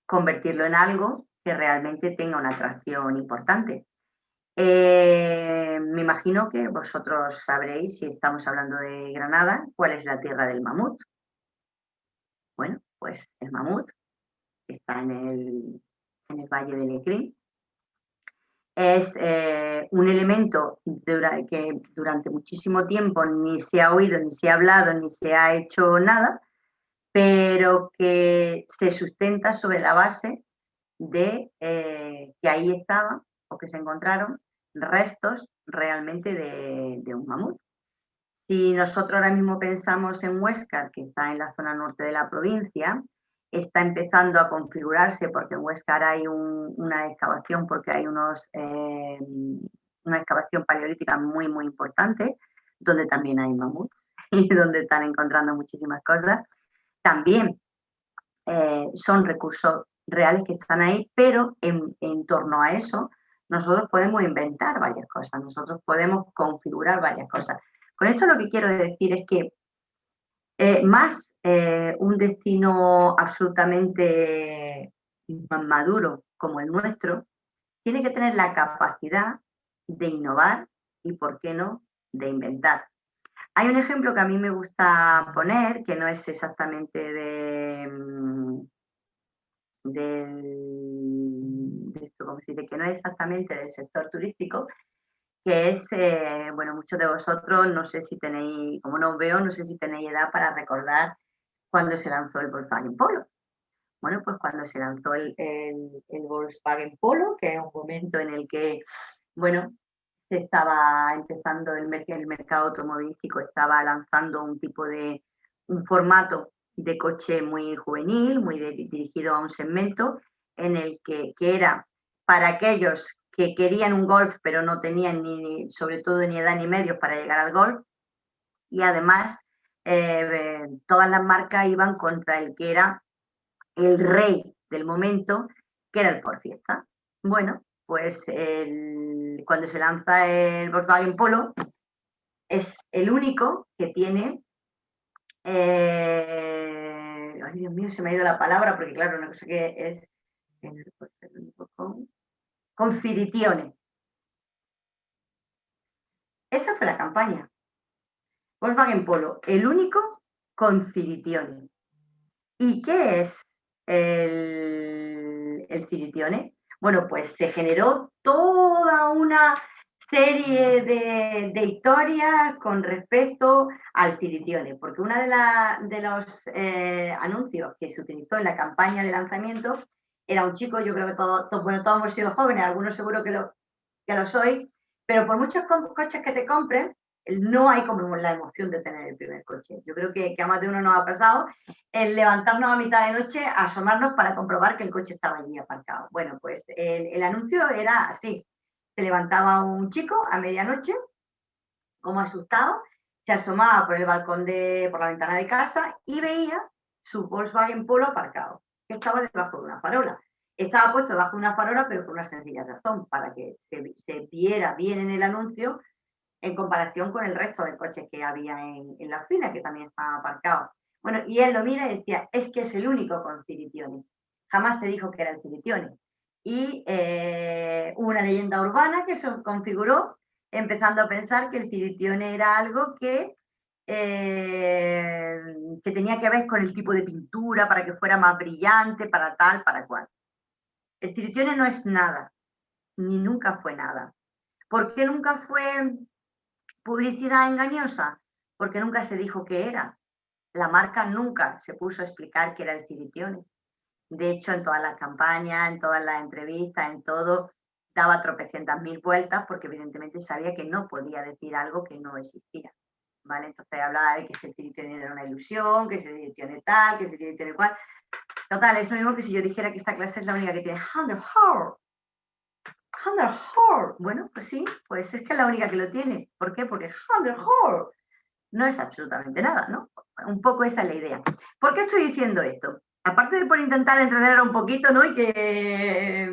Speaker 3: convertirlo en algo que realmente tenga una atracción importante. Me imagino que vosotros sabréis, si estamos hablando de Granada, cuál es la tierra del mamut. Bueno, pues el mamut está en el Valle del Lecrín. Es un elemento que durante muchísimo tiempo ni se ha oído, ni se ha hablado, ni se ha hecho nada, pero que se sustenta sobre la base de que ahí estaban o que se encontraron restos realmente de un mamut. Si nosotros ahora mismo pensamos en Huéscar, que está en la zona norte de la provincia, está empezando a configurarse porque en Huéscar hay una excavación, porque hay una excavación paleolítica muy, muy importante, donde también hay mamuts y donde están encontrando muchísimas cosas. También son recursos reales que están ahí, pero en torno a eso nosotros podemos inventar varias cosas, nosotros podemos configurar varias cosas. Con esto lo que quiero decir es que un destino absolutamente maduro como el nuestro, tiene que tener la capacidad de innovar y, ¿por qué no?, de inventar. Hay un ejemplo que a mí me gusta poner, que no es exactamente que no es exactamente del sector turístico, que es, bueno, muchos de vosotros, no sé si tenéis, como no os veo, no sé si tenéis edad para recordar cuando se lanzó el Volkswagen Polo. Bueno, pues cuando se lanzó el Volkswagen Polo, que es un momento en el que, bueno, se estaba empezando el mercado automovilístico, estaba lanzando un formato de coche muy juvenil, muy dirigido a un segmento en el que era para aquellos que querían un Golf, pero no tenían sobre todo ni edad ni medios para llegar al Golf. Y además, todas las marcas iban contra el que era el rey del momento, que era el Ford Fiesta. Bueno, pues cuando se lanza el Volkswagen Polo, es el único que tiene, ay Dios mío, se me ha ido la palabra, porque claro, no sé qué es, con Ciritione. Esa fue la campaña. Volkswagen Polo, el único con Ciritione. ¿Y qué es el Ciritione? Bueno, pues se generó toda una serie de historias con respecto al Ciritione, porque uno de los anuncios que se utilizó en la campaña de lanzamiento era un chico, yo creo que todos hemos sido jóvenes, algunos seguro que lo sois, pero por muchos coches que te compren, no hay como la emoción de tener el primer coche. Yo creo que a más de uno nos ha pasado el levantarnos a mitad de noche, asomarnos para comprobar que el coche estaba allí aparcado. Bueno, pues el anuncio era así. Se levantaba un chico a medianoche, como asustado, se asomaba por el balcón por la ventana de casa y veía su Volkswagen Polo aparcado, que estaba debajo de una farola. Estaba puesto debajo de una farola, pero por una sencilla razón, para que se viera bien en el anuncio en comparación con el resto de coches que había en la fila, que también estaban aparcados. Bueno, y él lo mira y decía, es que es el único con Civitione. Jamás se dijo que era el Civitione. Y hubo una leyenda urbana que se configuró, empezando a pensar que el Civitione era algo que tenía que ver con el tipo de pintura, para que fuera más brillante, para tal, para cual. El Civitione no es nada, ni nunca fue nada. ¿Por qué nunca fue publicidad engañosa? Porque nunca se dijo qué era. La marca nunca se puso a explicar qué era el Civitione. De hecho, en todas las campañas, en todas las entrevistas, en todo, daba tropecientas mil vueltas porque evidentemente sabía que no podía decir algo que no existía. ¿Vale? Entonces hablaba de que ese Civitione era una ilusión, que ese Civitione tal, que ese Civitione cual. Total, es lo mismo que si yo dijera que esta clase es la única que tiene Thunderheart. Thunderheart. Bueno, pues sí, pues es que es la única que lo tiene. ¿Por qué? Porque Thunderheart no es absolutamente nada, ¿no? Un poco esa es la idea. ¿Por qué estoy diciendo esto? Aparte de por intentar entender un poquito, ¿no? Y que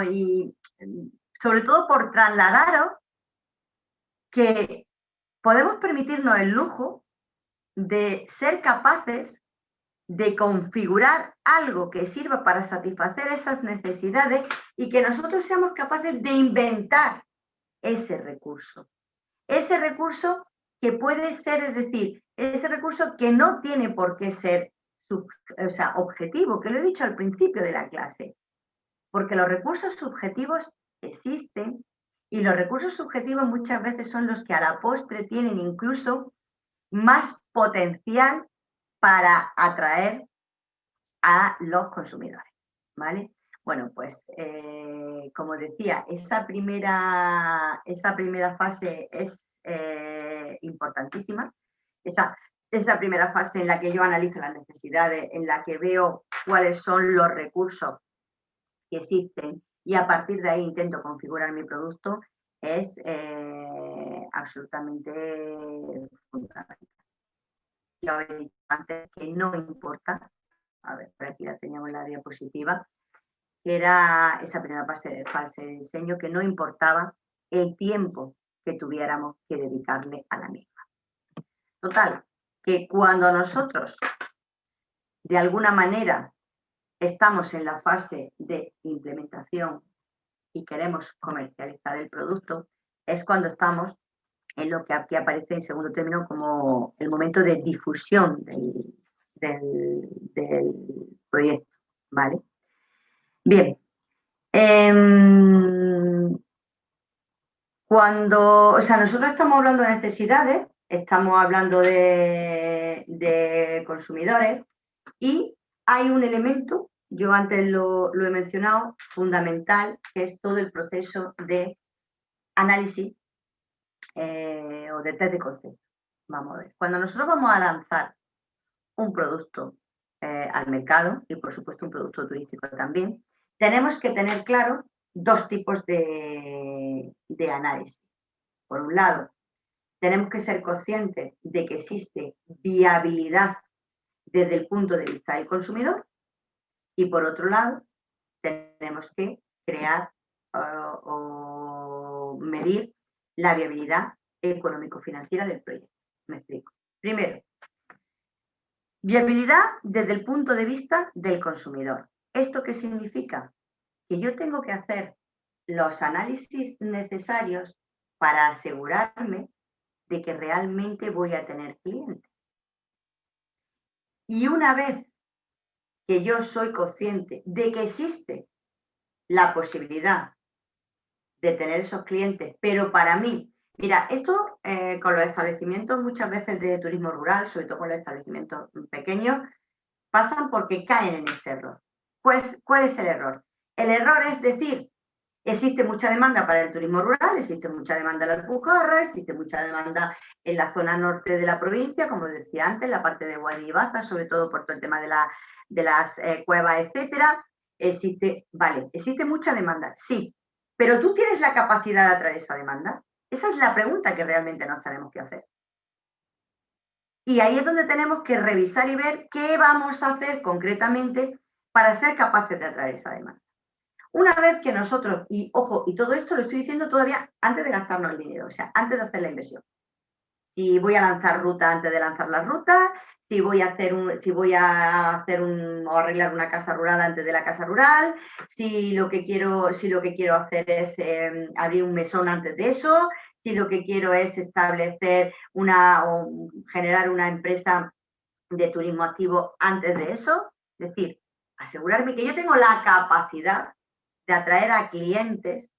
Speaker 3: y sobre todo por trasladaros que podemos permitirnos el lujo de ser capaces de configurar algo que sirva para satisfacer esas necesidades y que nosotros seamos capaces de inventar ese recurso. Ese recurso que puede ser, es decir, ese recurso que no tiene por qué ser objetivo, que lo he dicho al principio de la clase, porque los recursos subjetivos existen y los recursos subjetivos muchas veces son los que a la postre tienen incluso más potencial para atraer a los consumidores, ¿vale? Bueno, pues como decía, esa primera fase es importantísima. Esa primera fase en la que yo analizo las necesidades, en la que veo cuáles son los recursos que existen y a partir de ahí intento configurar mi producto, es absolutamente fundamental. Ya he dicho antes que no importa, a ver, por aquí la teníamos en la diapositiva, que era esa primera fase de diseño, que no importaba el tiempo que tuviéramos que dedicarle a la misma. Total, que cuando nosotros de alguna manera estamos en la fase de implementación y queremos comercializar el producto, es cuando estamos en lo que aquí aparece en segundo término como el momento de difusión del proyecto, ¿vale? Bien. Cuando, nosotros estamos hablando de necesidades, estamos hablando de consumidores y hay un elemento, yo antes lo he mencionado, fundamental, que es todo el proceso de análisis o de test de concepto. Vamos a ver, cuando nosotros vamos a lanzar un producto al mercado y por supuesto un producto turístico también, tenemos que tener claro dos tipos de análisis. Por un lado, tenemos que ser conscientes de que existe viabilidad desde el punto de vista del consumidor y por otro lado, tenemos que crear o medir la viabilidad económico-financiera del proyecto. Me explico. Primero, viabilidad desde el punto de vista del consumidor. ¿Esto qué significa? Que yo tengo que hacer los análisis necesarios para asegurarme de que realmente voy a tener clientes. Y una vez que yo soy consciente de que existe la posibilidad de tener esos clientes, pero para mí, mira, esto con los establecimientos muchas veces de turismo rural, sobre todo con los establecimientos pequeños, pasan porque caen en ese error. Pues, ¿cuál es el error? El error es decir Existe mucha demanda para el turismo rural, existe mucha demanda en la Alpujarra, existe mucha demanda en la zona norte de la provincia, como decía antes, la parte de Guadix y Baza, sobre todo por todo el tema de las cuevas, etcétera. Existe mucha demanda, sí, pero ¿tú tienes la capacidad de atraer esa demanda? Esa es la pregunta que realmente nos tenemos que hacer. Y ahí es donde tenemos que revisar y ver qué vamos a hacer concretamente para ser capaces de atraer esa demanda. Una vez que nosotros, y ojo, y todo esto lo estoy diciendo todavía antes de gastarnos el dinero, o sea, antes de hacer la inversión. Si voy a lanzar ruta antes de lanzar la ruta, si voy a hacer o arreglar una casa rural antes de la casa rural, si lo que quiero hacer es abrir un mesón antes de eso, si lo que quiero es establecer o generar una empresa de turismo activo antes de eso. Es decir, asegurarme que yo tengo la capacidad de atraer a clientes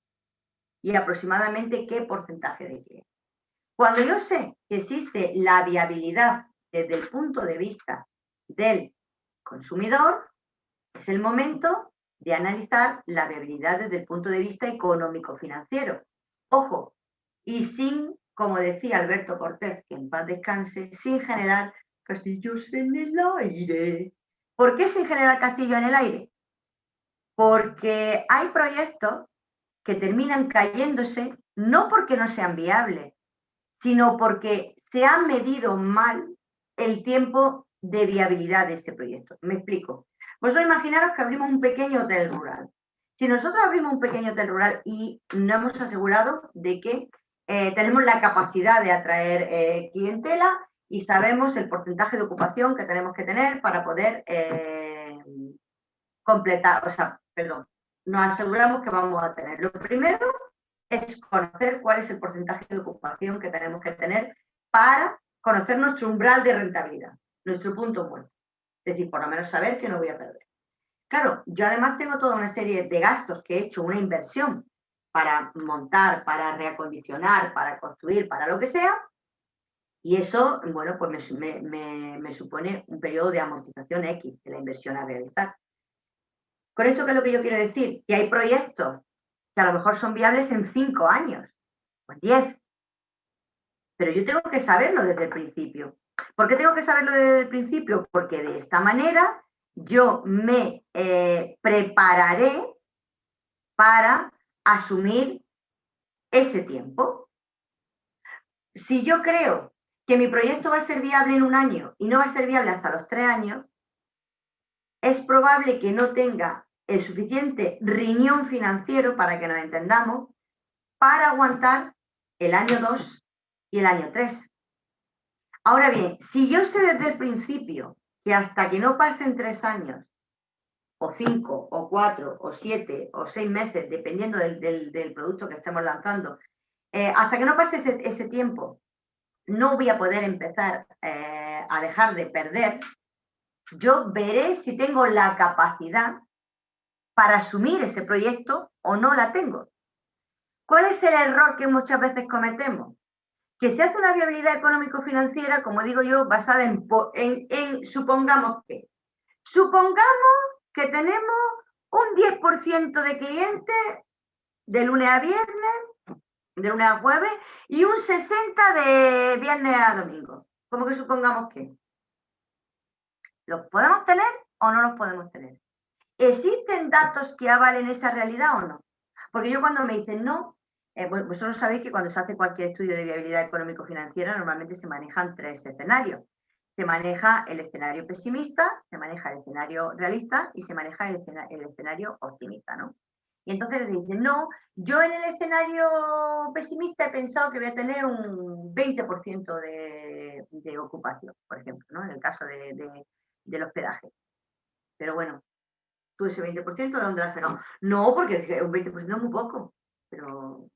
Speaker 3: y aproximadamente qué porcentaje de clientes. Cuando yo sé que existe la viabilidad desde el punto de vista del consumidor, es el momento de analizar la viabilidad desde el punto de vista económico-financiero. Ojo, y sin, como decía Alberto Cortés, que en paz descanse, sin generar castillos en el aire. ¿Por qué sin generar castillo en el aire? Porque hay proyectos que terminan cayéndose no porque no sean viables, sino porque se ha medido mal el tiempo de viabilidad de este proyecto. Me explico. Vosotros imaginaros que abrimos un pequeño hotel rural. Si nosotros abrimos un pequeño hotel rural y no hemos asegurado de que tenemos la capacidad de atraer clientela y sabemos el porcentaje de ocupación que tenemos que tener para poder nos aseguramos que vamos a tener. Lo primero es conocer cuál es el porcentaje de ocupación que tenemos que tener para conocer nuestro umbral de rentabilidad, nuestro punto muerto. Es decir, por lo menos saber que no voy a perder. Claro, yo además tengo toda una serie de gastos que he hecho, una inversión para montar, para reacondicionar, para construir, para lo que sea, y eso, bueno, pues me supone un periodo de amortización X de la inversión a realizar. Con esto, ¿qué es lo que yo quiero decir? Que hay proyectos que a lo mejor son viables en 5 años o en 10. Pero yo tengo que saberlo desde el principio. ¿Por qué tengo que saberlo desde el principio? Porque de esta manera yo me prepararé para asumir ese tiempo. Si yo creo que mi proyecto va a ser viable en 1 año y no va a ser viable hasta los 3 años, es probable que no tenga el suficiente riñón financiero, para que nos entendamos, para aguantar el año 2 y el año 3. Ahora bien, si yo sé desde el principio que hasta que no pasen 3 años, o 5, o 4, o 7, o 6 meses, dependiendo del producto que estemos lanzando, hasta que no pase ese tiempo, no voy a poder empezar a dejar de perder, yo veré si tengo la capacidad para asumir ese proyecto o no la tengo. ¿Cuál es el error que muchas veces cometemos? Que se hace una viabilidad económico-financiera, como digo yo, basada en supongamos que tenemos un 10% de clientes de lunes a viernes, de lunes a jueves, y un 60% de viernes a domingo. ¿Cómo que supongamos que? ¿Los podemos tener o no los podemos tener? ¿Existen datos que avalen esa realidad o no? Porque yo cuando me dicen no, vosotros sabéis que cuando se hace cualquier estudio de viabilidad económico-financiera normalmente se manejan 3 escenarios. Se maneja el escenario pesimista, se maneja el escenario realista y se maneja el escenario optimista, ¿no? Y entonces dicen, no, yo en el escenario pesimista he pensado que voy a tener un 20% de ocupación, por ejemplo, ¿no? En el caso del hospedaje. Pero bueno, tú ese 20% ¿de dónde lo has sacado? No, porque un 20% es muy poco, pero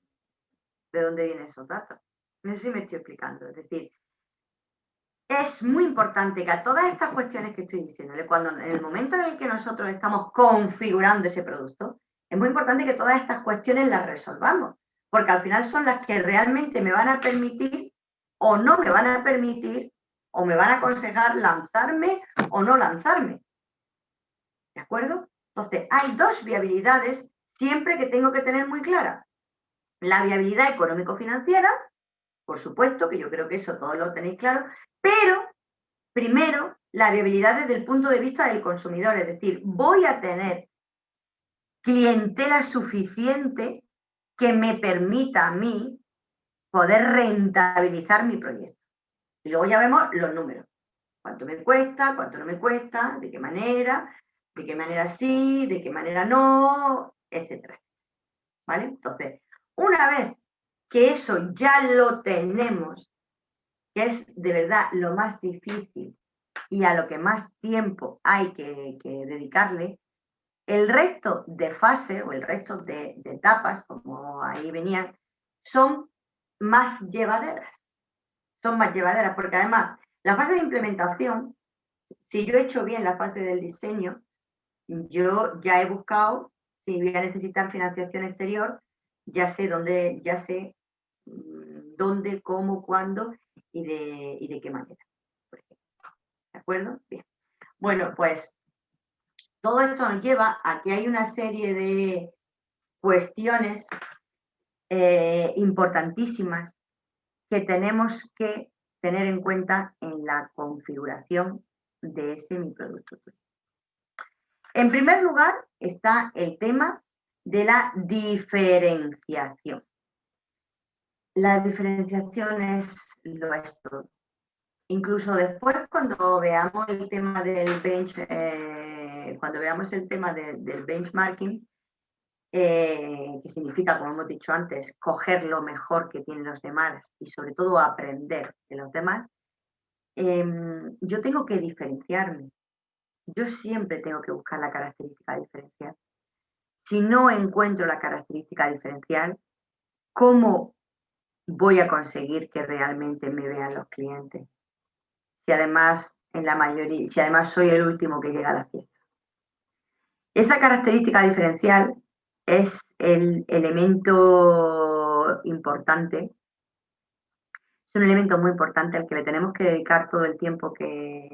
Speaker 3: ¿de dónde vienen esos datos? No sé si me estoy explicando. Es decir, es muy importante que a todas estas cuestiones que estoy diciéndole, cuando en el momento en el que nosotros estamos configurando ese producto, es muy importante que todas estas cuestiones las resolvamos, porque al final son las que realmente me van a permitir o no me van a permitir, o me van a aconsejar lanzarme o no lanzarme. ¿De acuerdo? Entonces, hay 2 viabilidades siempre que tengo que tener muy clara la viabilidad económico-financiera, por supuesto, que yo creo que eso todos lo tenéis claro, pero primero la viabilidad desde el punto de vista del consumidor, es decir, voy a tener clientela suficiente que me permita a mí poder rentabilizar mi proyecto. Y luego ya vemos los números. Cuánto me cuesta, cuánto no me cuesta, de qué manera sí, de qué manera no, etcétera. ¿Vale? Entonces, una vez que eso ya lo tenemos, que es de verdad lo más difícil y a lo que más tiempo hay que dedicarle, el resto de fases o el resto de etapas, como ahí venían, son más llevaderas. Son más llevaderas porque además la fase de implementación, si yo he hecho bien la fase del diseño, yo ya he buscado, si voy a necesitar financiación exterior, ya sé dónde, cómo, cuándo y de qué manera. ¿De acuerdo? Bien. Bueno, pues todo esto nos lleva a que hay una serie de cuestiones importantísimas que tenemos que tener en cuenta en la configuración de ese mi producto. En primer lugar está el tema de la diferenciación. La diferenciación es lo es todo. Incluso después, cuando veamos el tema del benchmarking, que significa, como hemos dicho antes, coger lo mejor que tienen los demás y sobre todo aprender de los demás, yo tengo que diferenciarme. Yo siempre tengo que buscar la característica diferencial. Si no encuentro la característica diferencial, ¿cómo voy a conseguir que realmente me vean los clientes? Si además, si además soy el último que llega a la fiesta. Esa característica diferencial es el elemento importante, es un elemento muy importante al que le tenemos que dedicar todo el tiempo que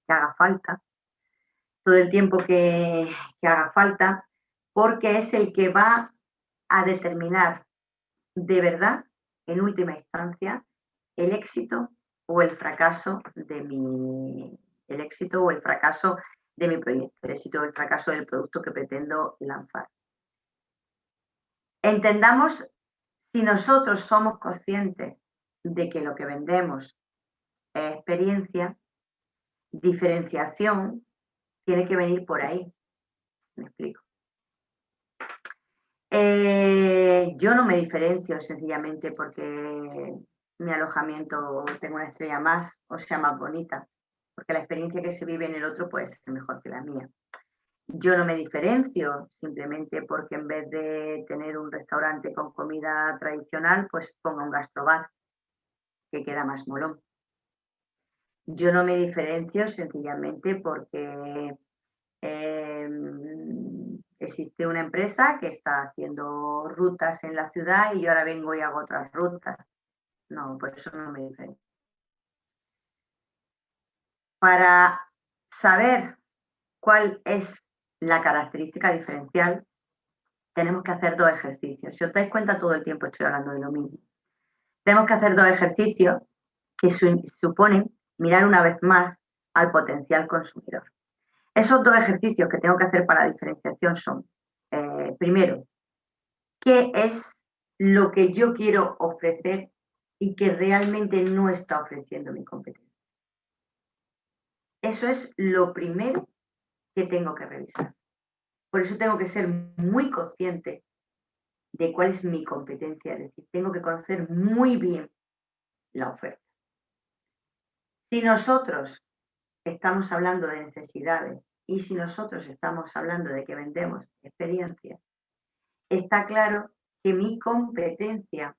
Speaker 3: haga falta, todo el tiempo que haga falta, porque es el que va a determinar de verdad, en última instancia, el éxito o el fracaso de mi proyecto, el éxito o el fracaso del producto que pretendo lanzar. Entendamos, si nosotros somos conscientes de que lo que vendemos es experiencia, diferenciación tiene que venir por ahí. Me explico. Yo no me diferencio sencillamente porque mi alojamiento tenga una estrella más o sea más bonita, porque la experiencia que se vive en el otro puede ser mejor que la mía. Yo no me diferencio simplemente porque en vez de tener un restaurante con comida tradicional, pues ponga un gastrobar, que queda más molón. Yo no me diferencio sencillamente porque existe una empresa que está haciendo rutas en la ciudad y yo ahora vengo y hago otras rutas. No, por eso no me diferencio. Para saber cuál es la característica diferencial, tenemos que hacer dos ejercicios. Si os dais cuenta, todo el tiempo estoy hablando de lo mismo. Tenemos que hacer dos ejercicios que suponen mirar una vez más al potencial consumidor. Esos dos ejercicios que tengo que hacer para la diferenciación son, primero, ¿qué es lo que yo quiero ofrecer y que realmente no está ofreciendo mi competencia? Eso es lo primero que tengo que revisar. Por eso tengo que ser muy consciente de cuál es mi competencia, es decir, tengo que conocer muy bien la oferta. Si nosotros estamos hablando de necesidades y si nosotros estamos hablando de que vendemos experiencias, está claro que mi competencia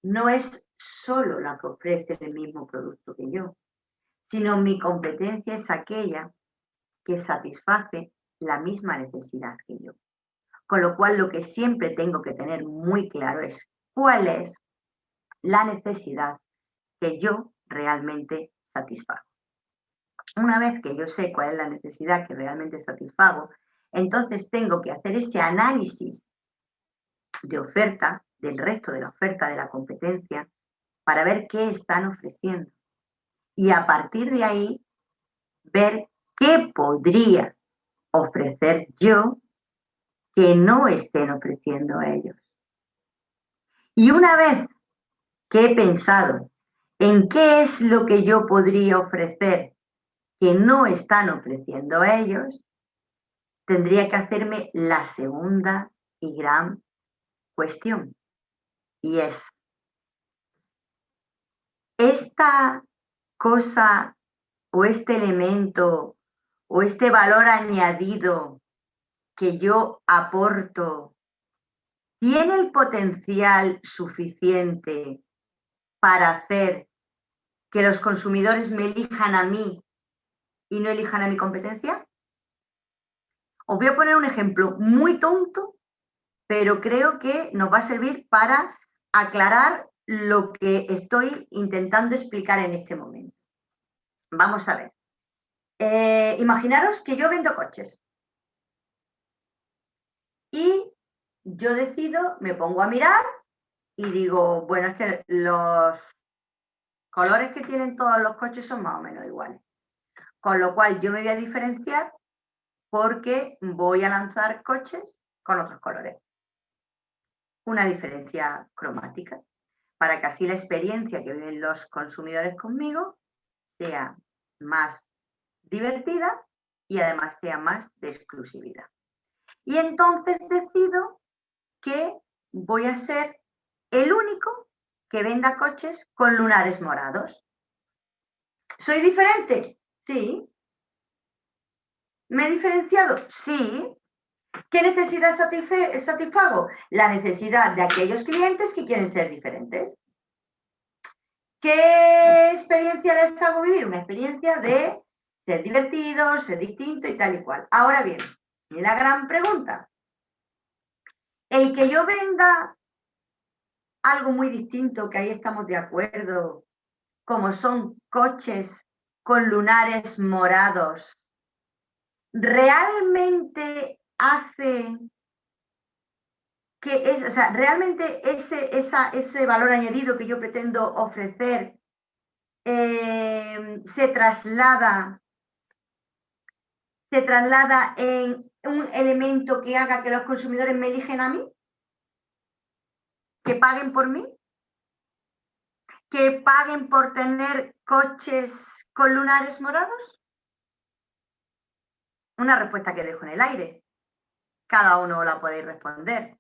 Speaker 3: no es solo la que ofrece el mismo producto que yo, sino mi competencia es aquella que satisface la misma necesidad que yo. Con lo cual, lo que siempre tengo que tener muy claro es cuál es la necesidad que yo realmente satisfago. Una vez que yo sé cuál es la necesidad que realmente satisfago, Entonces tengo que hacer ese análisis de oferta, del resto de la oferta de la competencia, para ver qué están ofreciendo. Y a partir de ahí, ver qué podría ofrecer yo que no estén ofreciendo ellos. Y una vez que he pensado en qué es lo que yo podría ofrecer que no están ofreciendo ellos, tendría que hacerme la segunda y gran cuestión. Y es, esta cosa o este elemento o este valor añadido que yo aporto tiene el potencial suficiente para hacer que los consumidores me elijan a mí y no elijan a mi competencia. Os voy a poner un ejemplo muy tonto, pero creo que nos va a servir para aclarar lo que estoy intentando explicar en este momento. Vamos a ver. Imaginaros que yo vendo coches y yo decido, me pongo a mirar y digo, bueno, es que los colores que tienen todos los coches son más o menos iguales. Con lo cual yo me voy a diferenciar porque voy a lanzar coches con otros colores. Una diferencia cromática, para que así la experiencia que viven los consumidores conmigo sea más divertida y además sea más de exclusividad. Y entonces decido que voy a ser el único que venda coches con lunares morados. ¿Soy diferente? Sí. ¿Me he diferenciado? Sí. ¿Qué necesidad satisfago? La necesidad de aquellos clientes que quieren ser diferentes. ¿Qué experiencia les hago vivir? Una experiencia de ser divertido, ser distinto y tal y cual. Ahora bien, la gran pregunta. El que yo venda algo muy distinto, que ahí estamos de acuerdo, como son coches con lunares morados, ¿realmente hace que realmente ese valor añadido que yo pretendo ofrecer se traslada en un elemento que haga que los consumidores me eligen a mí? ¿Que paguen por mí? ¿Que paguen por tener coches con lunares morados? Una respuesta que dejo en el aire. Cada uno la podéis responder.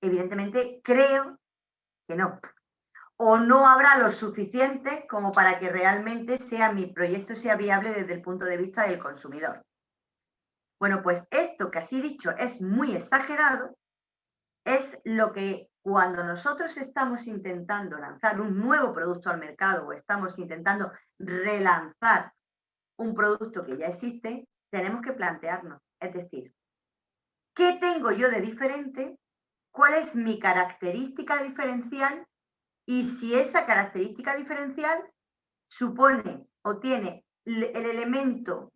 Speaker 3: Evidentemente, creo que no. O no habrá lo suficiente como para que realmente mi proyecto sea viable desde el punto de vista del consumidor. Bueno, pues esto que así dicho es muy exagerado, es lo que cuando nosotros estamos intentando lanzar un nuevo producto al mercado o estamos intentando relanzar un producto que ya existe, tenemos que plantearnos. Es decir, ¿qué tengo yo de diferente? ¿Cuál es mi característica diferencial? Y si esa característica diferencial supone o tiene el elemento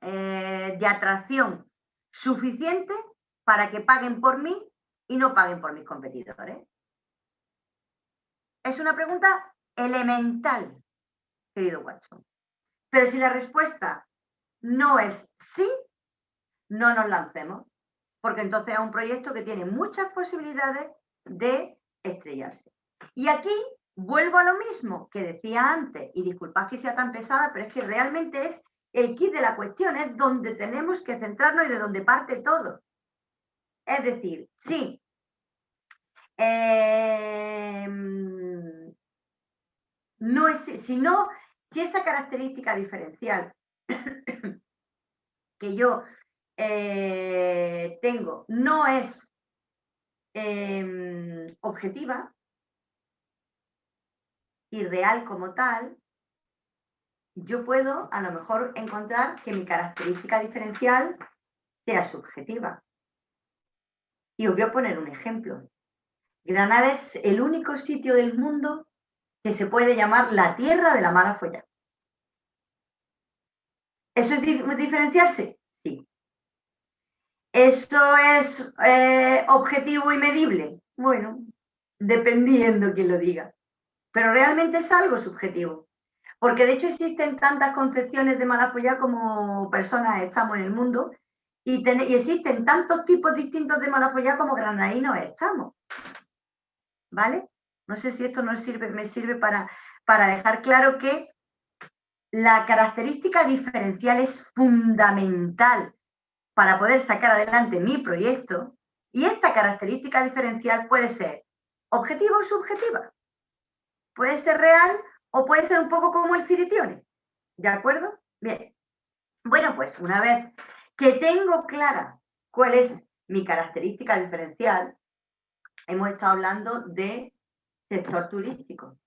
Speaker 3: de atracción suficiente para que paguen por mí y no paguen por mis competidores. Es una pregunta elemental, querido Watson. Pero si la respuesta no es sí, no nos lancemos, porque entonces es un proyecto que tiene muchas posibilidades de estrellarse. Y aquí vuelvo a lo mismo que decía antes, y disculpad que sea tan pesada, pero es que realmente es el kit de la cuestión, es donde tenemos que centrarnos y de donde parte todo. Es decir, sí, si esa característica diferencial que yo tengo no es objetiva y real como tal, yo puedo a lo mejor encontrar que mi característica diferencial sea subjetiva. Y os voy a poner un ejemplo. Granada es el único sitio del mundo que se puede llamar la tierra de la mala follada. ¿Eso es diferenciarse? Sí. ¿Eso es objetivo y medible? Bueno, dependiendo quién lo diga. Pero realmente es algo subjetivo. Porque de hecho existen tantas concepciones de Malafollá como personas estamos en el mundo y existen tantos tipos distintos de Malafollá como granadinos estamos. ¿Vale? No sé si esto me sirve para dejar claro que la característica diferencial es fundamental para poder sacar adelante mi proyecto, y esta característica diferencial puede ser objetiva o subjetiva. Puede ser real o puede ser un poco como el ciritione. ¿De acuerdo? Bien. Bueno, pues una vez que tengo clara cuál es mi característica diferencial, hemos estado hablando de sector turístico.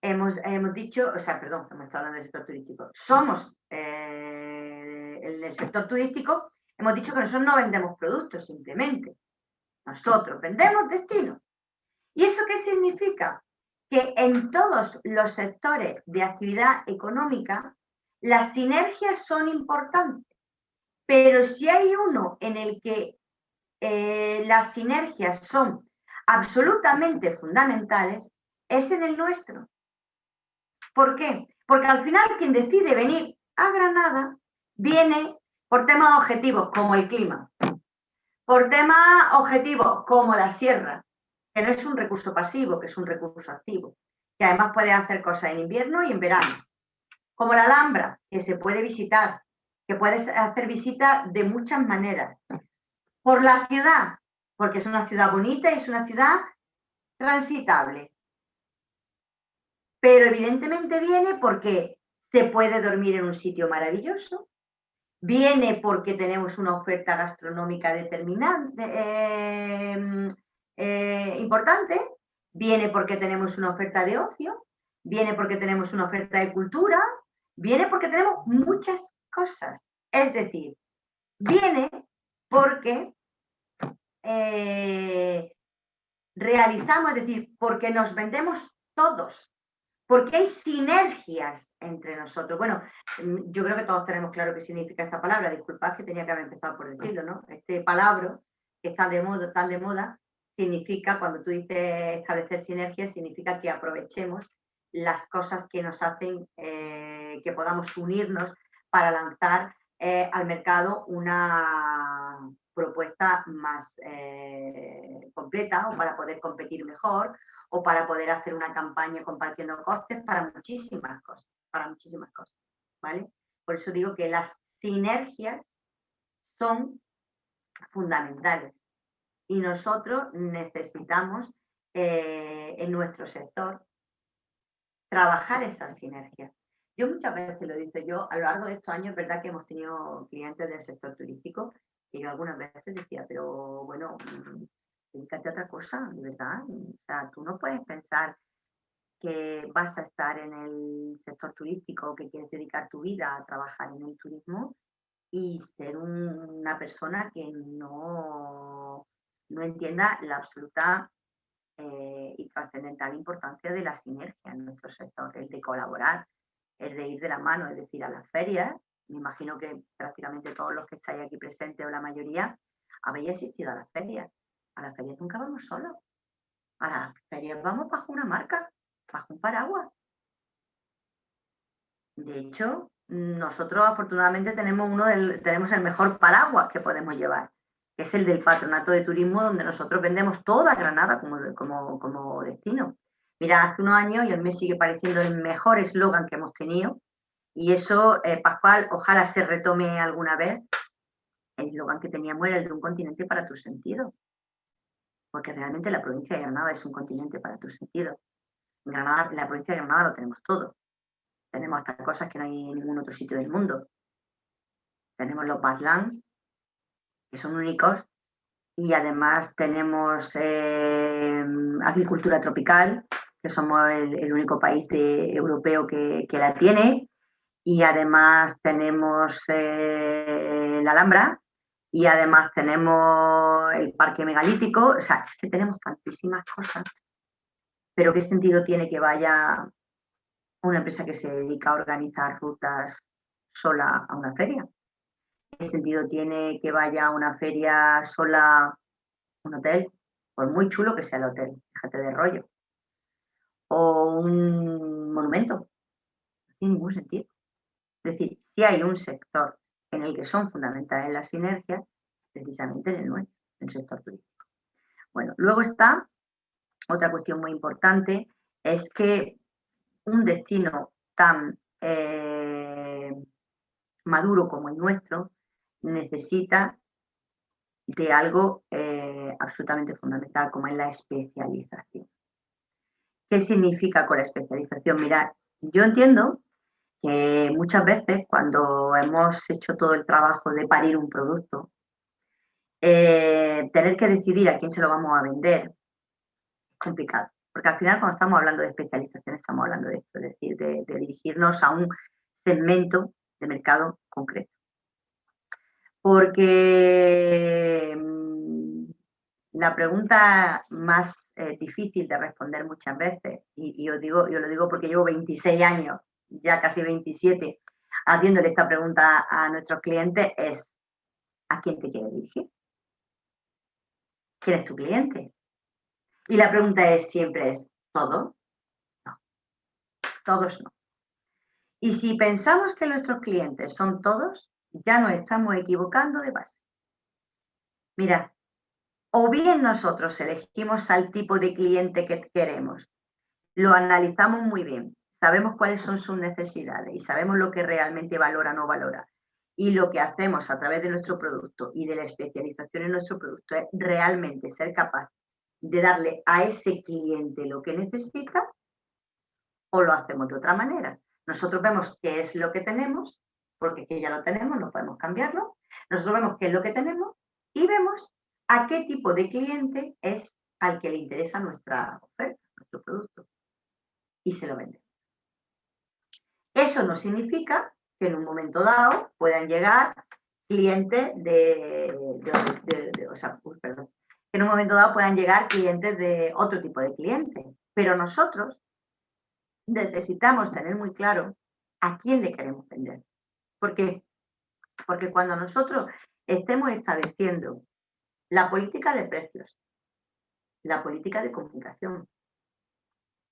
Speaker 3: Hemos dicho, o sea, perdón, hemos estado hablando del sector turístico. Somos el sector turístico, hemos dicho que nosotros no vendemos productos simplemente. Nosotros vendemos destinos. ¿Y eso qué significa? Que en todos los sectores de actividad económica, las sinergias son importantes. Pero si hay uno en el que las sinergias son absolutamente fundamentales, es en el nuestro. ¿Por qué? Porque al final quien decide venir a Granada viene por temas objetivos como el clima, por temas objetivos como la sierra, que no es un recurso pasivo, que es un recurso activo, que además puede hacer cosas en invierno y en verano, como la Alhambra, que se puede visitar, que puedes hacer visitas de muchas maneras. Por la ciudad, porque es una ciudad bonita y es una ciudad transitable. Pero evidentemente viene porque se puede dormir en un sitio maravilloso, viene porque tenemos una oferta gastronómica determinante, importante, viene porque tenemos una oferta de ocio, viene porque tenemos una oferta de cultura, viene porque tenemos muchas cosas. Es decir, viene porque realizamos, es decir, porque nos vendemos todos, porque hay sinergias entre nosotros. Bueno, yo creo que todos tenemos claro qué significa esta palabra. Disculpad que tenía que haber empezado por decirlo, ¿no? Este palabra que está tan de moda, significa, cuando tú dices establecer sinergias, significa que aprovechemos las cosas que nos hacen que podamos unirnos para lanzar al mercado una propuesta más completa, o para poder competir mejor, o para poder hacer una campaña compartiendo costes, para muchísimas cosas, ¿vale? Por eso digo que las sinergias son fundamentales y nosotros necesitamos en nuestro sector trabajar esas sinergias. Yo muchas veces lo digo, yo a lo largo de estos años es verdad que hemos tenido clientes del sector turístico y yo algunas veces decía, pero bueno, dedícate a otra cosa, de verdad. O sea, tú no puedes pensar que vas a estar en el sector turístico, que quieres dedicar tu vida a trabajar en el turismo y ser una persona que no entienda la absoluta y trascendental importancia de la sinergia en nuestro sector, el de colaborar, el de ir de la mano, es decir, a las ferias. Me imagino que prácticamente todos los que estáis aquí presentes, o la mayoría, habéis asistido a las ferias. A las ferias nunca vamos solos. A las ferias vamos bajo una marca, bajo un paraguas. De hecho, nosotros afortunadamente tenemos el mejor paraguas que podemos llevar, que es el del Patronato de Turismo, donde nosotros vendemos toda Granada como destino. Mira, hace unos años, y a mí me sigue pareciendo el mejor eslogan que hemos tenido, y eso, Pascual, ojalá se retome alguna vez, el eslogan que teníamos era el de un continente para tus sentidos, porque realmente la provincia de Granada es un continente para tus sentidos. En Granada, en la provincia de Granada lo tenemos todo. Tenemos hasta cosas que no hay en ningún otro sitio del mundo. Tenemos los Badlands, que son únicos, y además tenemos agricultura tropical, que somos el único país europeo que la tiene, y además tenemos la Alhambra, y además tenemos el parque megalítico. O sea, es que tenemos tantísimas cosas, pero ¿qué sentido tiene que vaya una empresa que se dedica a organizar rutas sola a una feria? ¿Qué sentido tiene que vaya a una feria sola a un hotel? Por muy chulo que sea el hotel, déjate de rollo. O un monumento, no tiene ningún sentido. Es decir, si hay un sector en el que son fundamentales las sinergias, precisamente en el nuestro, en el sector turístico. Bueno, luego está otra cuestión muy importante, es que un destino tan maduro como el nuestro necesita de algo absolutamente fundamental, como es la especialización. ¿Qué significa con la especialización? Mirad, yo entiendo que muchas veces cuando hemos hecho todo el trabajo de parir un producto, tener que decidir a quién se lo vamos a vender es complicado. Porque al final cuando estamos hablando de especialización estamos hablando de esto, es decir, de dirigirnos a un segmento de mercado concreto. Porque la pregunta más difícil de responder muchas veces, y yo lo digo porque llevo 26 años, ya casi 27, haciéndole esta pregunta a nuestros clientes, es ¿a quién te quieres dirigir? ¿Quién es tu cliente? Y la pregunta siempre es, ¿todos? No, todos no. Y si pensamos que nuestros clientes son todos, ya nos estamos equivocando de base. Mira, o bien nosotros elegimos al tipo de cliente que queremos, lo analizamos muy bien, sabemos cuáles son sus necesidades y sabemos lo que realmente valora o no valora. Y lo que hacemos a través de nuestro producto y de la especialización en nuestro producto es realmente ser capaz de darle a ese cliente lo que necesita, o lo hacemos de otra manera. Nosotros vemos qué es lo que tenemos, porque es que ya lo tenemos, no podemos cambiarlo. Nosotros vemos qué es lo que tenemos y vemos a qué tipo de cliente es al que le interesa nuestra oferta, nuestro producto, y se lo vendemos. Eso no significa que en un momento dado puedan llegar clientes que en un momento dado puedan llegar clientes de otro tipo de clientes, pero nosotros necesitamos tener muy claro a quién le queremos vender. ¿Por qué? Porque cuando nosotros estemos estableciendo la política de precios, la política de comunicación,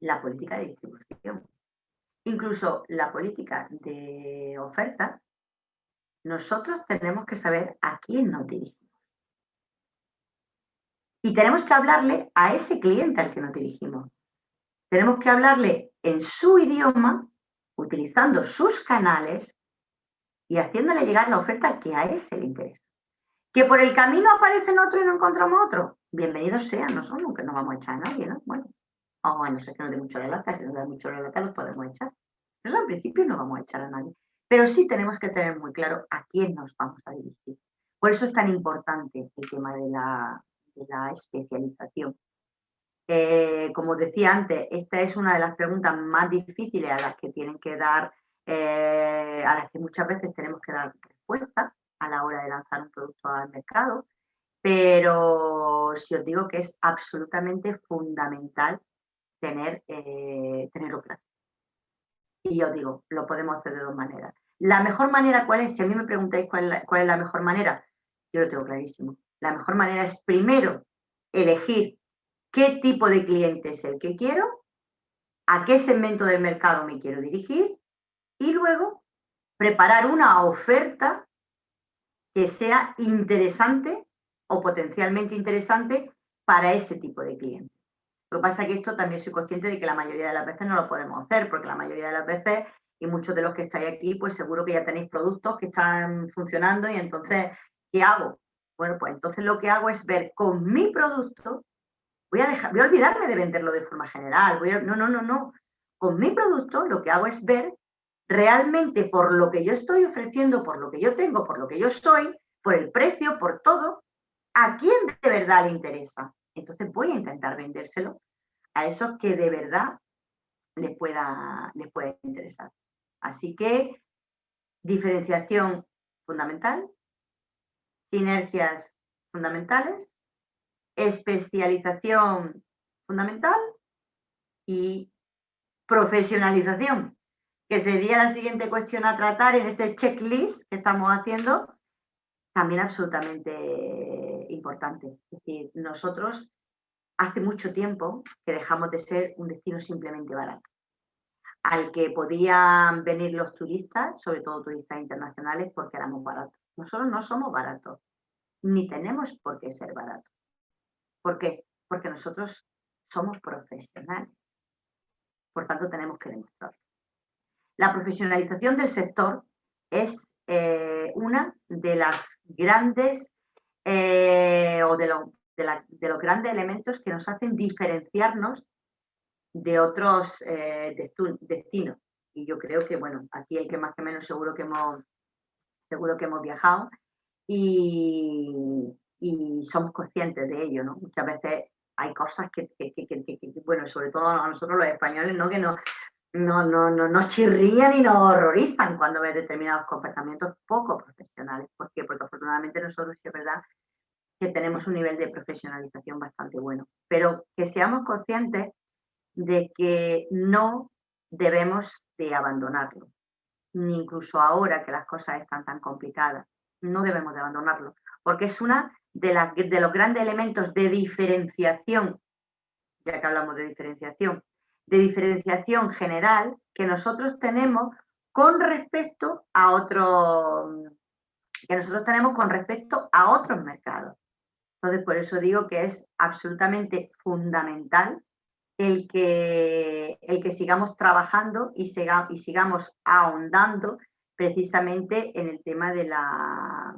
Speaker 3: la política de distribución, incluso la política de oferta, nosotros tenemos que saber a quién nos dirigimos. Y tenemos que hablarle a ese cliente al que nos dirigimos. Tenemos que hablarle en su idioma, utilizando sus canales y haciéndole llegar la oferta que a ese le interesa. Que por el camino aparecen otros y no encontramos otro. Bienvenidos sean, no son nunca nos vamos a echar a nadie, ¿no? Bueno, no sé que nos dé mucho la lata, si nos da mucho la lata los podemos echar. Pero al principio no vamos a echar a nadie. Pero sí tenemos que tener muy claro a quién nos vamos a dirigir. Por eso es tan importante el tema de la especialización. Como decía antes, esta es una de las preguntas más difíciles a las que tienen que dar, a las que muchas veces tenemos que dar respuesta a la hora de lanzar un producto al mercado, pero si os digo que es absolutamente fundamental tenerlo claro. Y yo os digo, lo podemos hacer de dos maneras. La mejor manera, ¿cuál es? Si a mí me preguntáis cuál es la mejor manera, yo lo tengo clarísimo. La mejor manera es primero elegir qué tipo de cliente es el que quiero, a qué segmento del mercado me quiero dirigir y luego preparar una oferta que sea interesante o potencialmente interesante para ese tipo de cliente. Lo que pasa es que esto también soy consciente de que la mayoría de las veces no lo podemos hacer, porque la mayoría de las veces, y muchos de los que estáis aquí, pues seguro que ya tenéis productos que están funcionando y entonces, ¿qué hago? Bueno, pues entonces lo que hago es ver con mi producto, voy a olvidarme de venderlo de forma general, no. Con mi producto lo que hago es ver realmente por lo que yo estoy ofreciendo, por lo que yo tengo, por lo que yo soy, por el precio, por todo, a quién de verdad le interesa. Entonces voy a intentar vendérselo a esos que de verdad les pueda interesar. Así que diferenciación fundamental, sinergias fundamentales, especialización fundamental y profesionalización, que sería la siguiente cuestión a tratar en este checklist que estamos haciendo, también absolutamente importante. Es decir, nosotros hace mucho tiempo que dejamos de ser un destino simplemente barato, al que podían venir los turistas, sobre todo turistas internacionales, porque éramos baratos. Nosotros no somos baratos, ni tenemos por qué ser baratos. ¿Por qué? Porque nosotros somos profesionales, por tanto tenemos que demostrarlo. La profesionalización del sector es una de las grandes o de los grandes elementos que nos hacen diferenciarnos de otros destinos. Y yo creo que, bueno, aquí el que más que menos seguro que hemos viajado y somos conscientes de ello, ¿no? Muchas veces hay cosas que bueno, sobre todo a nosotros los españoles, ¿no? Que nos chirrían y nos horrorizan cuando ves determinados comportamientos poco profesionales. ¿Por qué? Porque afortunadamente nosotros sí es verdad que tenemos un nivel de profesionalización bastante bueno, pero que seamos conscientes de que no debemos de abandonarlo, ni incluso ahora que las cosas están tan complicadas, no debemos de abandonarlo, porque es una de los grandes elementos de diferenciación, ya que hablamos de diferenciación general que nosotros tenemos con respecto a otros mercados. Entonces, por eso digo que es absolutamente fundamental el que sigamos trabajando y sigamos ahondando precisamente en el tema de la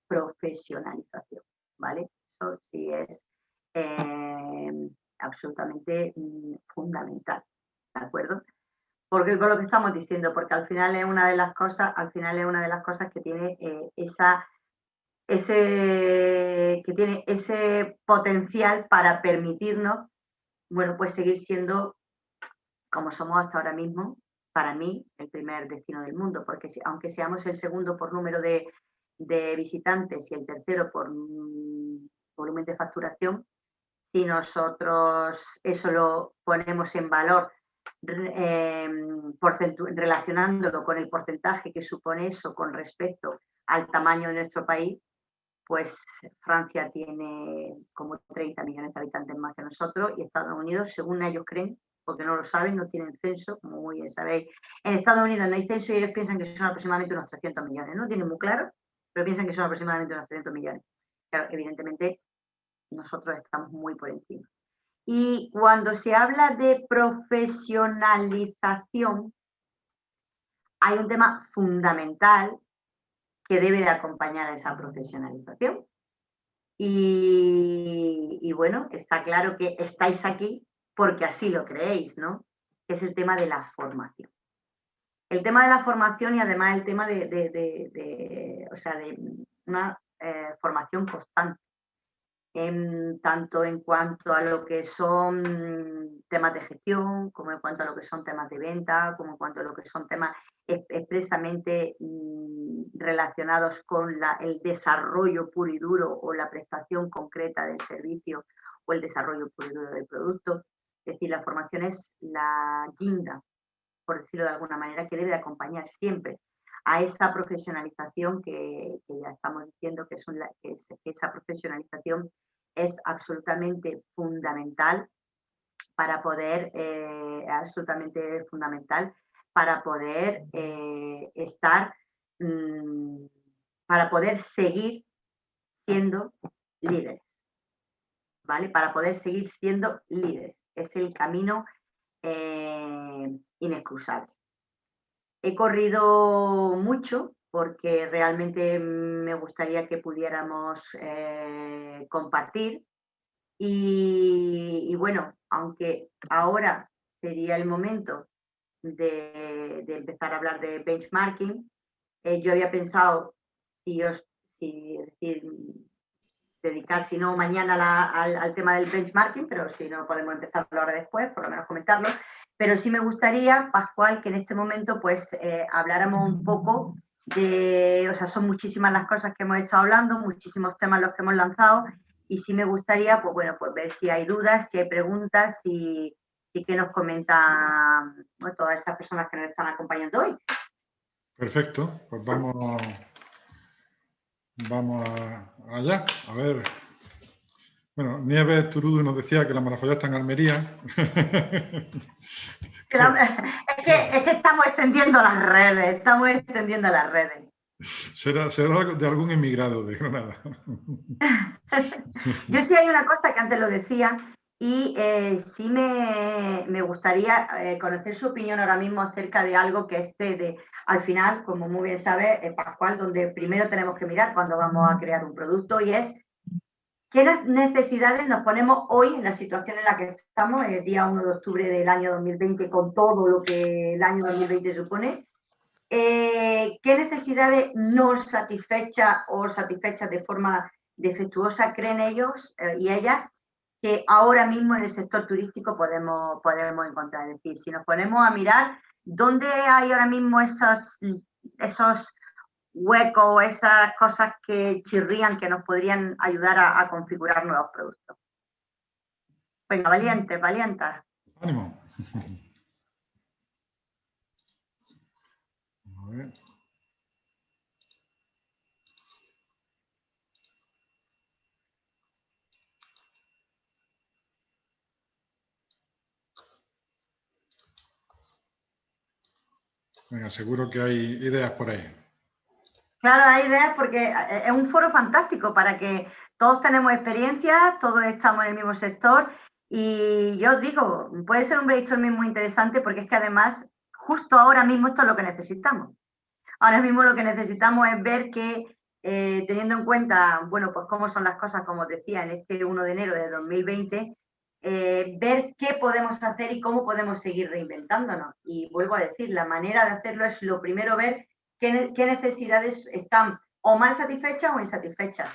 Speaker 3: profesionalización, ¿vale? Eso sí es absolutamente fundamental, ¿de acuerdo? Porque con lo que estamos diciendo, porque al final es una de las cosas que tiene ese potencial para permitirnos, bueno, pues seguir siendo, como somos hasta ahora mismo, para mí, el primer destino del mundo, porque aunque seamos el segundo por número de visitantes y el tercero por volumen de facturación, si nosotros eso lo ponemos en valor relacionándolo con el porcentaje que supone eso con respecto al tamaño de nuestro país, pues Francia tiene como 30 millones de habitantes más que nosotros y Estados Unidos, según ellos creen, porque no lo saben, no tienen censo, como muy bien sabéis. En Estados Unidos no hay censo y ellos piensan que son aproximadamente unos 300 millones. No tienen muy claro, pero piensan que son aproximadamente unos 300 millones. Claro, evidentemente, nosotros estamos muy por encima. Y cuando se habla de profesionalización, hay un tema fundamental que debe de acompañar a esa profesionalización. Y bueno, está claro que estáis aquí porque así lo creéis, ¿no? Es el tema de la formación. El tema de la formación y además el tema de una formación constante, tanto en cuanto a lo que son temas de gestión, como en cuanto a lo que son temas de venta, como en cuanto a lo que son temas expresamente relacionados con el desarrollo puro y duro o la prestación concreta del servicio o el desarrollo puro y duro del producto. Es decir, la formación es la guinda, por decirlo de alguna manera, que debe de acompañar siempre a esa profesionalización que ya estamos diciendo que esa profesionalización es absolutamente fundamental para poder estar, para poder seguir siendo líderes, ¿vale? Para poder seguir siendo líderes. Es el camino inexcusable. He corrido mucho porque realmente me gustaría que pudiéramos compartir y bueno, aunque ahora sería el momento de empezar a hablar de benchmarking, yo había pensado dedicar, si no mañana al tema del benchmarking, pero si no podemos empezarlo ahora después, por lo menos comentarlo. Pero sí me gustaría, Pascual, que en este momento pues habláramos un poco son muchísimas las cosas que hemos estado hablando, muchísimos temas los que hemos lanzado y sí me gustaría, pues bueno, pues ver si hay dudas, si hay preguntas y qué nos comentan todas esas personas que nos están acompañando hoy.
Speaker 2: Perfecto, pues vamos vamos allá, a ver. Bueno, Nieves Turudu nos decía que la Malafollá está en Almería.
Speaker 3: Es que estamos extendiendo las redes,
Speaker 2: Será de algún emigrado de Granada.
Speaker 3: Yo sí hay una cosa que antes lo decía y sí me gustaría conocer su opinión ahora mismo acerca de algo que al final, como muy bien sabe Pascual, donde primero tenemos que mirar cuando vamos a crear un producto y es qué necesidades nos ponemos hoy en la situación en la que estamos, el día 1 de octubre del año 2020, con todo lo que el año 2020 supone. ¿Qué necesidades no satisfechas o satisfechas de forma defectuosa creen ellos y ellas que ahora mismo en el sector turístico podemos encontrar? Es decir, si nos ponemos a mirar dónde hay ahora mismo esos huecos, esas cosas que chirrían que nos podrían ayudar a configurar nuevos productos. Venga, valientes.
Speaker 2: Ánimo. A ver. Venga, seguro que hay ideas por ahí.
Speaker 3: Claro, hay ideas porque es un foro fantástico para que todos tenemos experiencias, todos estamos en el mismo sector y yo os digo, puede ser un brainstorming muy interesante porque es que además justo ahora mismo esto es lo que necesitamos. Ahora mismo lo que necesitamos es ver que teniendo en cuenta, bueno, pues cómo son las cosas, como os decía, en este 1 de enero de 2020, ver qué podemos hacer y cómo podemos seguir reinventándonos. Y vuelvo a decir, la manera de hacerlo es lo primero ver qué necesidades están o mal satisfechas o insatisfechas.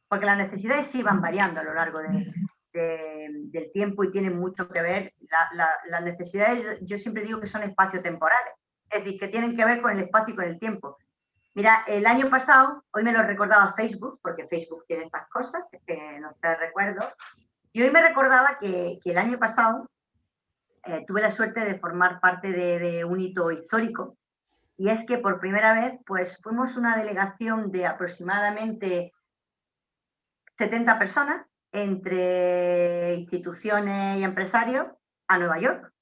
Speaker 3: Porque las necesidades sí van variando a lo largo del tiempo y tienen mucho que ver. Las necesidades, yo siempre digo que son espaciotemporales, es decir, que tienen que ver con el espacio y con el tiempo. Mira, el año pasado, hoy me lo recordaba Facebook, porque Facebook tiene estas cosas que nos trae recuerdos, y hoy me recordaba que el año pasado tuve la suerte de formar parte de un hito histórico, y es que por primera vez pues fuimos una delegación de aproximadamente 70 personas, entre instituciones y empresarios, a Nueva York.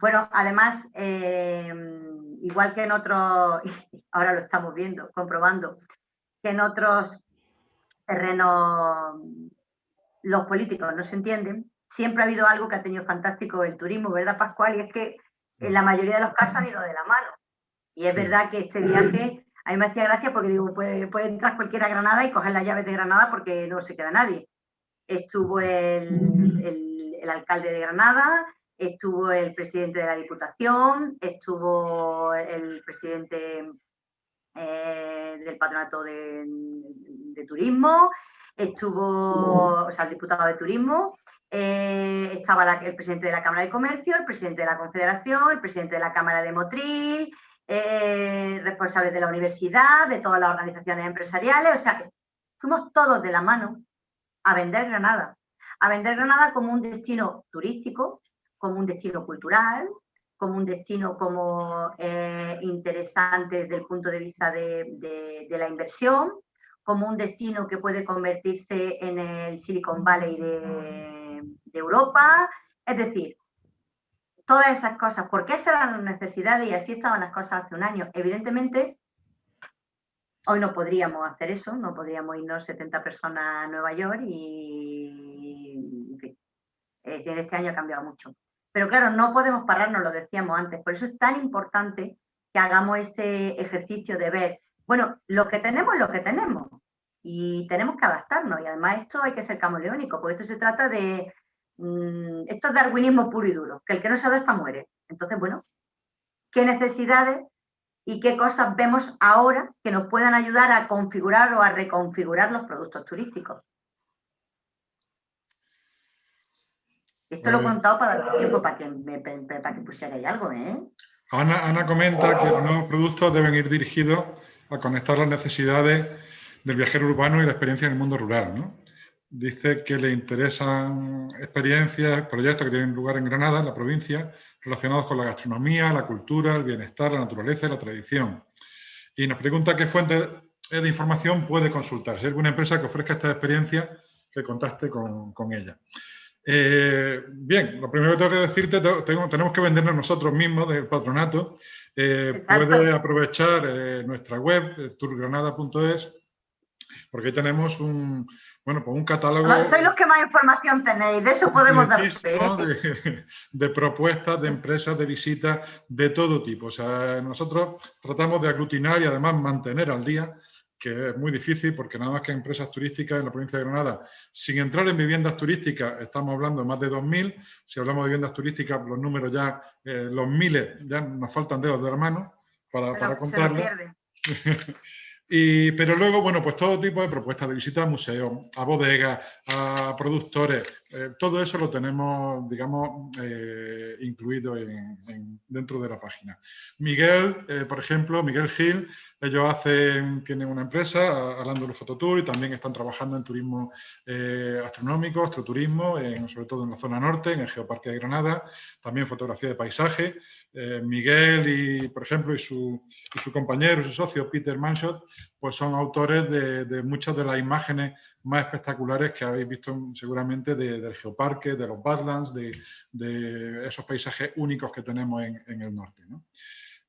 Speaker 3: Bueno, además, igual que en otros, ahora lo estamos viendo, comprobando, que en otros terrenos los políticos no se entienden, siempre ha habido algo que ha tenido fantástico el turismo, ¿verdad, Pascual? Y es que en la mayoría de los casos han ido de la mano. Y es verdad que este viaje a mí me hacía gracia porque digo, puede entrar cualquiera a Granada y coger las llaves de Granada porque no se queda nadie. Estuvo el alcalde de Granada, estuvo el presidente de la Diputación, estuvo el presidente del Patronato de Turismo, estuvo, o sea, el diputado de Turismo, estaba el presidente de la Cámara de Comercio, el presidente de la Confederación, el presidente de la Cámara de Motril, responsables de la universidad, de todas las organizaciones empresariales, o sea, fuimos todos de la mano a vender Granada como un destino turístico, como un destino cultural, como un destino como interesante desde el punto de vista de la inversión, como un destino que puede convertirse en el Silicon Valley de Europa, es decir, todas esas cosas. ¿Por qué esas eran las necesidades y así estaban las cosas hace un año? Evidentemente, hoy no podríamos hacer eso, no podríamos irnos 70 personas a Nueva York y en fin, este año ha cambiado mucho. Pero claro, no podemos pararnos, lo decíamos antes, por eso es tan importante que hagamos ese ejercicio de ver, bueno, lo que tenemos es lo que tenemos y tenemos que adaptarnos y además esto hay que ser camaleónico, porque esto se trata de, esto es darwinismo puro y duro, que el que no se adapta muere. Entonces, bueno, ¿qué necesidades y qué cosas vemos ahora que nos puedan ayudar a configurar o a reconfigurar los productos turísticos? Esto lo he contado para dar tiempo para que pusierais algo, ¿eh?
Speaker 2: Ana comenta que los nuevos productos deben ir dirigidos a conectar las necesidades del viajero urbano y la experiencia en el mundo rural, ¿no? Dice que le interesan experiencias, proyectos que tienen lugar en Granada, en la provincia, relacionados con la gastronomía, la cultura, el bienestar, la naturaleza y la tradición. Y nos pregunta qué fuentes de información puede consultar. Si hay alguna empresa que ofrezca esta experiencia, que contacte con ella. Bien, lo primero que tengo que decirte, tenemos que vendernos nosotros mismos del patronato. Puedes aprovechar nuestra web, tourgranada.es, porque ahí tenemos un catálogo.
Speaker 3: Sois los que más información tenéis, de eso podemos dar fe.
Speaker 2: De propuestas, de empresas, de visitas, de todo tipo. O sea, nosotros tratamos de aglutinar y además mantener al día, que es muy difícil porque nada más que empresas turísticas en la provincia de Granada, sin entrar en viviendas turísticas, estamos hablando de más de 2.000. Si hablamos de viviendas turísticas, los números ya, los miles, ya nos faltan dedos de la mano para contarlos. Pero luego, bueno, pues todo tipo de propuestas de visita a museos, a bodegas, a productores, todo eso lo tenemos, digamos, incluido dentro de la página. Miguel, por ejemplo, Miguel Gil, ellos tienen una empresa, Alándolo Fototour, y también están trabajando en turismo astronómico, astroturismo, sobre todo en la zona norte, en el Geoparque de Granada, también fotografía de paisaje. Miguel, por ejemplo, y su compañero, su socio, Peter Manshot, pues son autores de muchas de las imágenes más espectaculares que habéis visto seguramente del Geoparque, de los Badlands, de esos paisajes únicos que tenemos en el norte, ¿no?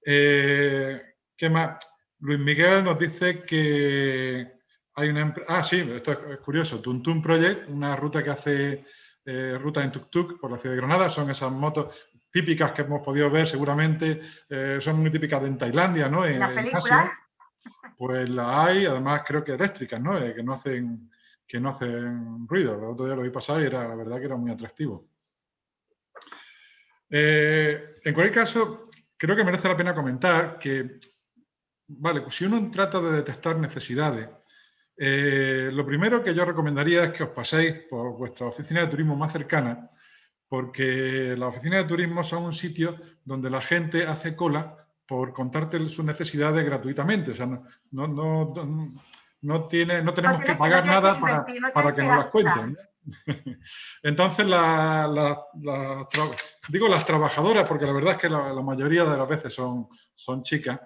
Speaker 2: ¿Qué más? Luis Miguel nos dice que hay una empresa... sí, esto es curioso. Tuntún Project, una ruta que hace ruta en tuk-tuk por la ciudad de Granada. Son esas motos típicas que hemos podido ver seguramente. Son muy típicas en Tailandia, ¿no?
Speaker 3: ¿En la película?
Speaker 2: Pues la hay, además creo que eléctricas, ¿no? Que no hacen ruido. El otro día lo vi pasar y la verdad que era muy atractivo. En cualquier caso, creo que merece la pena comentar que, vale, pues si uno trata de detectar necesidades, lo primero que yo recomendaría es que os paséis por vuestra oficina de turismo más cercana, porque las oficinas de turismo son un sitio donde la gente hace cola por contarte sus necesidades gratuitamente. O sea, no tenemos que pagar nada para que nos las cuenten. Entonces, digo las trabajadoras, porque la verdad es que la mayoría de las veces son chicas,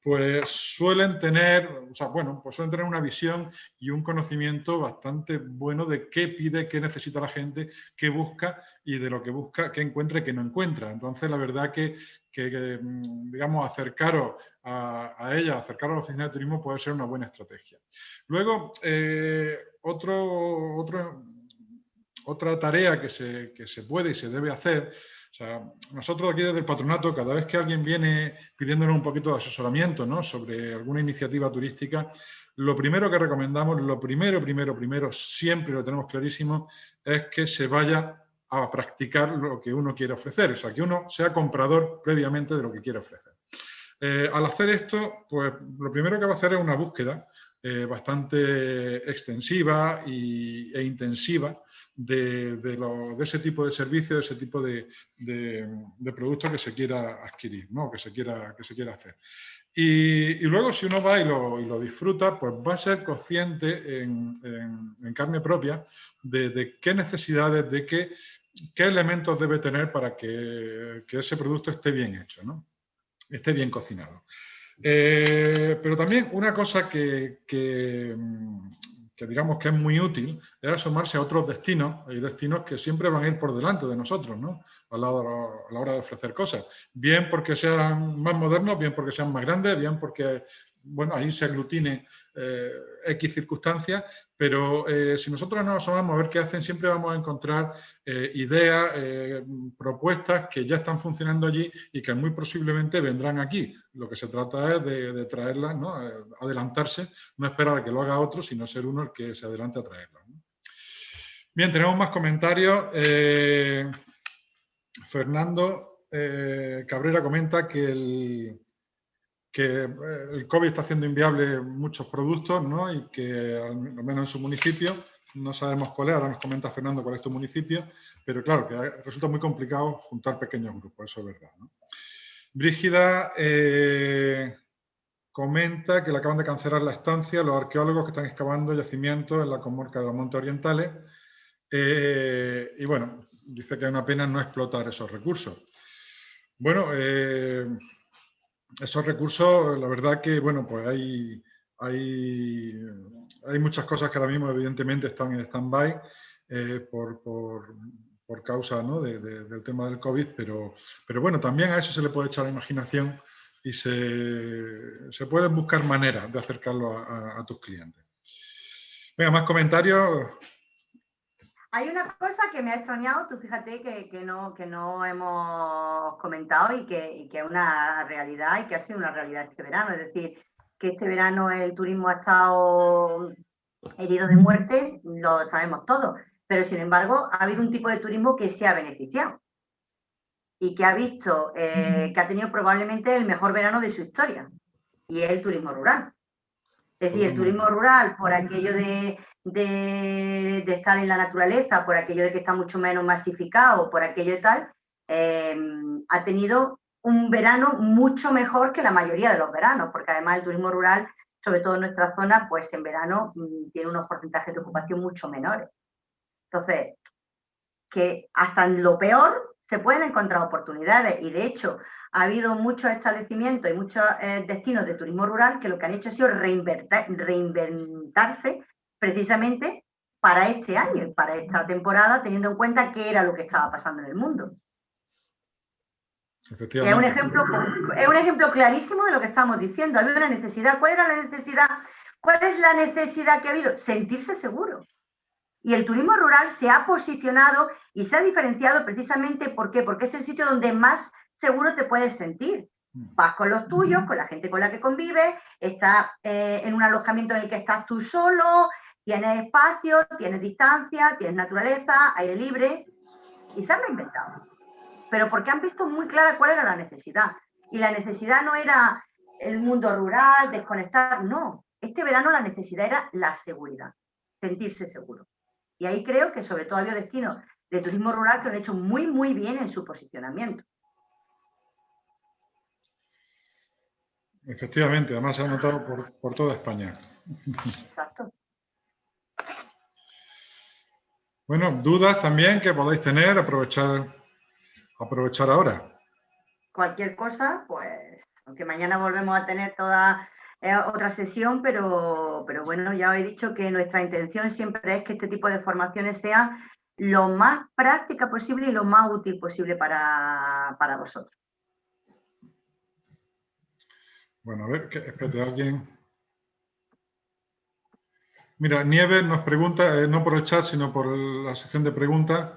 Speaker 2: pues suelen tener una visión y un conocimiento bastante bueno de qué pide, qué necesita la gente, qué busca y de lo que busca, qué encuentra y qué no encuentra. Entonces, la verdad que digamos, acercaros a ella, acercaros a la oficina de turismo puede ser una buena estrategia. Luego, otra tarea que se puede y se debe hacer. O sea, nosotros aquí desde el patronato, cada vez que alguien viene pidiéndonos un poquito de asesoramiento, ¿no?, sobre alguna iniciativa turística, lo primero que recomendamos, lo primero, siempre lo tenemos clarísimo, es que se vaya a practicar lo que uno quiere ofrecer. O sea, que uno sea comprador previamente de lo que quiere ofrecer. Al hacer esto, pues lo primero que va a hacer es una búsqueda bastante extensiva e intensiva de ese tipo de servicios, de ese tipo de productos que se quiera adquirir, ¿no?, que se quiera hacer. Y luego, si uno va y lo disfruta, pues va a ser consciente en carne propia de qué necesidades, de qué elementos debe tener para que ese producto esté bien hecho, ¿no?, esté bien cocinado. Pero también una cosa que digamos que es muy útil es asomarse a otros destinos. Hay destinos que siempre van a ir por delante de nosotros, ¿no?, a la hora de ofrecer cosas. Bien porque sean más modernos, bien porque sean más grandes, bien porque, bueno, ahí se aglutine X circunstancias, pero si nosotros nos asomamos a ver qué hacen, siempre vamos a encontrar ideas, propuestas que ya están funcionando allí y que muy posiblemente vendrán aquí. Lo que se trata es de traerlas, ¿no?, adelantarse, no esperar a que lo haga otro, sino ser uno el que se adelante a traerlas, ¿no? Bien, tenemos más comentarios. Fernando Cabrera comenta que el COVID está haciendo inviable muchos productos, ¿no?, y que al menos en su municipio, no sabemos cuál es, ahora nos comenta Fernando cuál es tu municipio, pero claro, que resulta muy complicado juntar pequeños grupos, eso es verdad, ¿no? Brígida comenta que le acaban de cancelar la estancia los arqueólogos que están excavando yacimientos en la comarca de los Montes Orientales, y bueno, dice que es una pena no explotar esos recursos. Bueno, esos recursos, la verdad que, bueno, pues hay muchas cosas que ahora mismo evidentemente están en stand-by por causa, ¿no? del tema del COVID, pero bueno, también a eso se le puede echar la imaginación y se pueden buscar maneras de acercarlo a tus clientes. Venga, más comentarios.
Speaker 3: Hay una cosa que me ha extrañado, tú fíjate que no hemos comentado y que es una realidad y que ha sido una realidad este verano. Es decir, que este verano el turismo ha estado herido de muerte, lo sabemos todos, pero sin embargo ha habido un tipo de turismo que se ha beneficiado y que ha visto, que ha tenido probablemente el mejor verano de su historia, y es el turismo rural. Es decir, el turismo rural, por aquello de estar en la naturaleza, por aquello de que está mucho menos masificado, por aquello de tal, ha tenido un verano mucho mejor que la mayoría de los veranos, porque además el turismo rural, sobre todo en nuestra zona, pues en verano tiene unos porcentajes de ocupación mucho menores. Entonces, que hasta en lo peor se pueden encontrar oportunidades, y de hecho ha habido muchos establecimientos y muchos destinos de turismo rural que lo que han hecho ha sido reinventarse precisamente para este año, para esta temporada, teniendo en cuenta qué era lo que estaba pasando en el mundo. Es un ejemplo clarísimo de lo que estamos diciendo. Había una necesidad. ¿Cuál era la necesidad? ¿Cuál es la necesidad que ha habido? Sentirse seguro. Y el turismo rural se ha posicionado y se ha diferenciado precisamente, ¿por qué? Porque es el sitio donde más seguro te puedes sentir. Vas con los tuyos, con la gente con la que convives, estás en un alojamiento en el que estás tú solo, tienes espacio, tienes distancia, tienes naturaleza, aire libre, y se han reinventado. Pero porque han visto muy clara cuál era la necesidad. Y la necesidad no era el mundo rural, desconectar, no. Este verano la necesidad era la seguridad, sentirse seguro. Y ahí creo que sobre todo ha habido destinos de turismo rural que lo han hecho muy, muy bien en su posicionamiento.
Speaker 2: Efectivamente, además se ha notado por toda España.
Speaker 3: Exacto.
Speaker 2: Bueno, dudas también que podáis tener, aprovechar ahora.
Speaker 3: Cualquier cosa, pues, aunque mañana volvemos a tener toda otra sesión, pero bueno, ya os he dicho que nuestra intención siempre es que este tipo de formaciones sean lo más práctica posible y lo más útil posible para vosotros.
Speaker 2: Bueno, a ver, espérate, alguien. Mira, Nieves nos pregunta, no por el chat, sino por la sección de preguntas,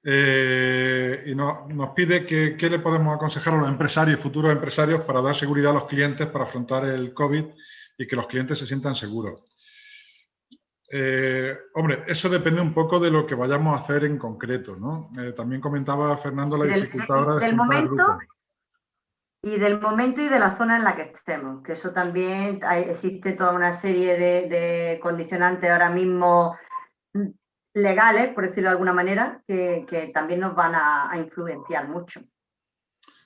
Speaker 2: y nos pide qué le podemos aconsejar a los empresarios, futuros empresarios, para dar seguridad a los clientes para afrontar el COVID y que los clientes se sientan seguros. Hombre, eso depende un poco de lo que vayamos a hacer en concreto, ¿no? También comentaba Fernando la dificultad ahora de juntar grupos.
Speaker 3: Y del momento y de la zona en la que estemos, que eso también existe toda una serie de condicionantes ahora mismo legales, por decirlo de alguna manera, que también nos van a influenciar mucho.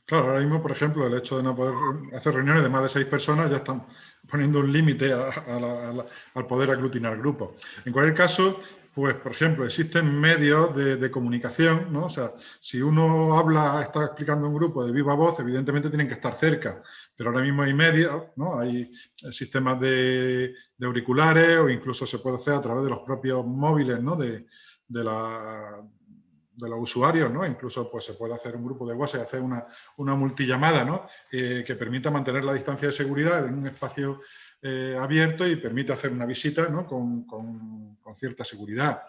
Speaker 2: Claro, ahora mismo, por ejemplo, el hecho de no poder hacer reuniones de más de 6 personas ya están poniendo un límite al poder aglutinar grupos. En cualquier caso, pues, por ejemplo, existen medios de comunicación, ¿no? O sea, si uno está explicando un grupo de viva voz, evidentemente tienen que estar cerca, pero ahora mismo hay medios, ¿no? Hay sistemas de auriculares, o incluso se puede hacer a través de los propios móviles, ¿no? de los usuarios, ¿no? Incluso pues se puede hacer un grupo de WhatsApp y hacer una multillamada, ¿no? Que permita mantener la distancia de seguridad en un espacio abierto y permite hacer una visita, ¿no? con cierta seguridad.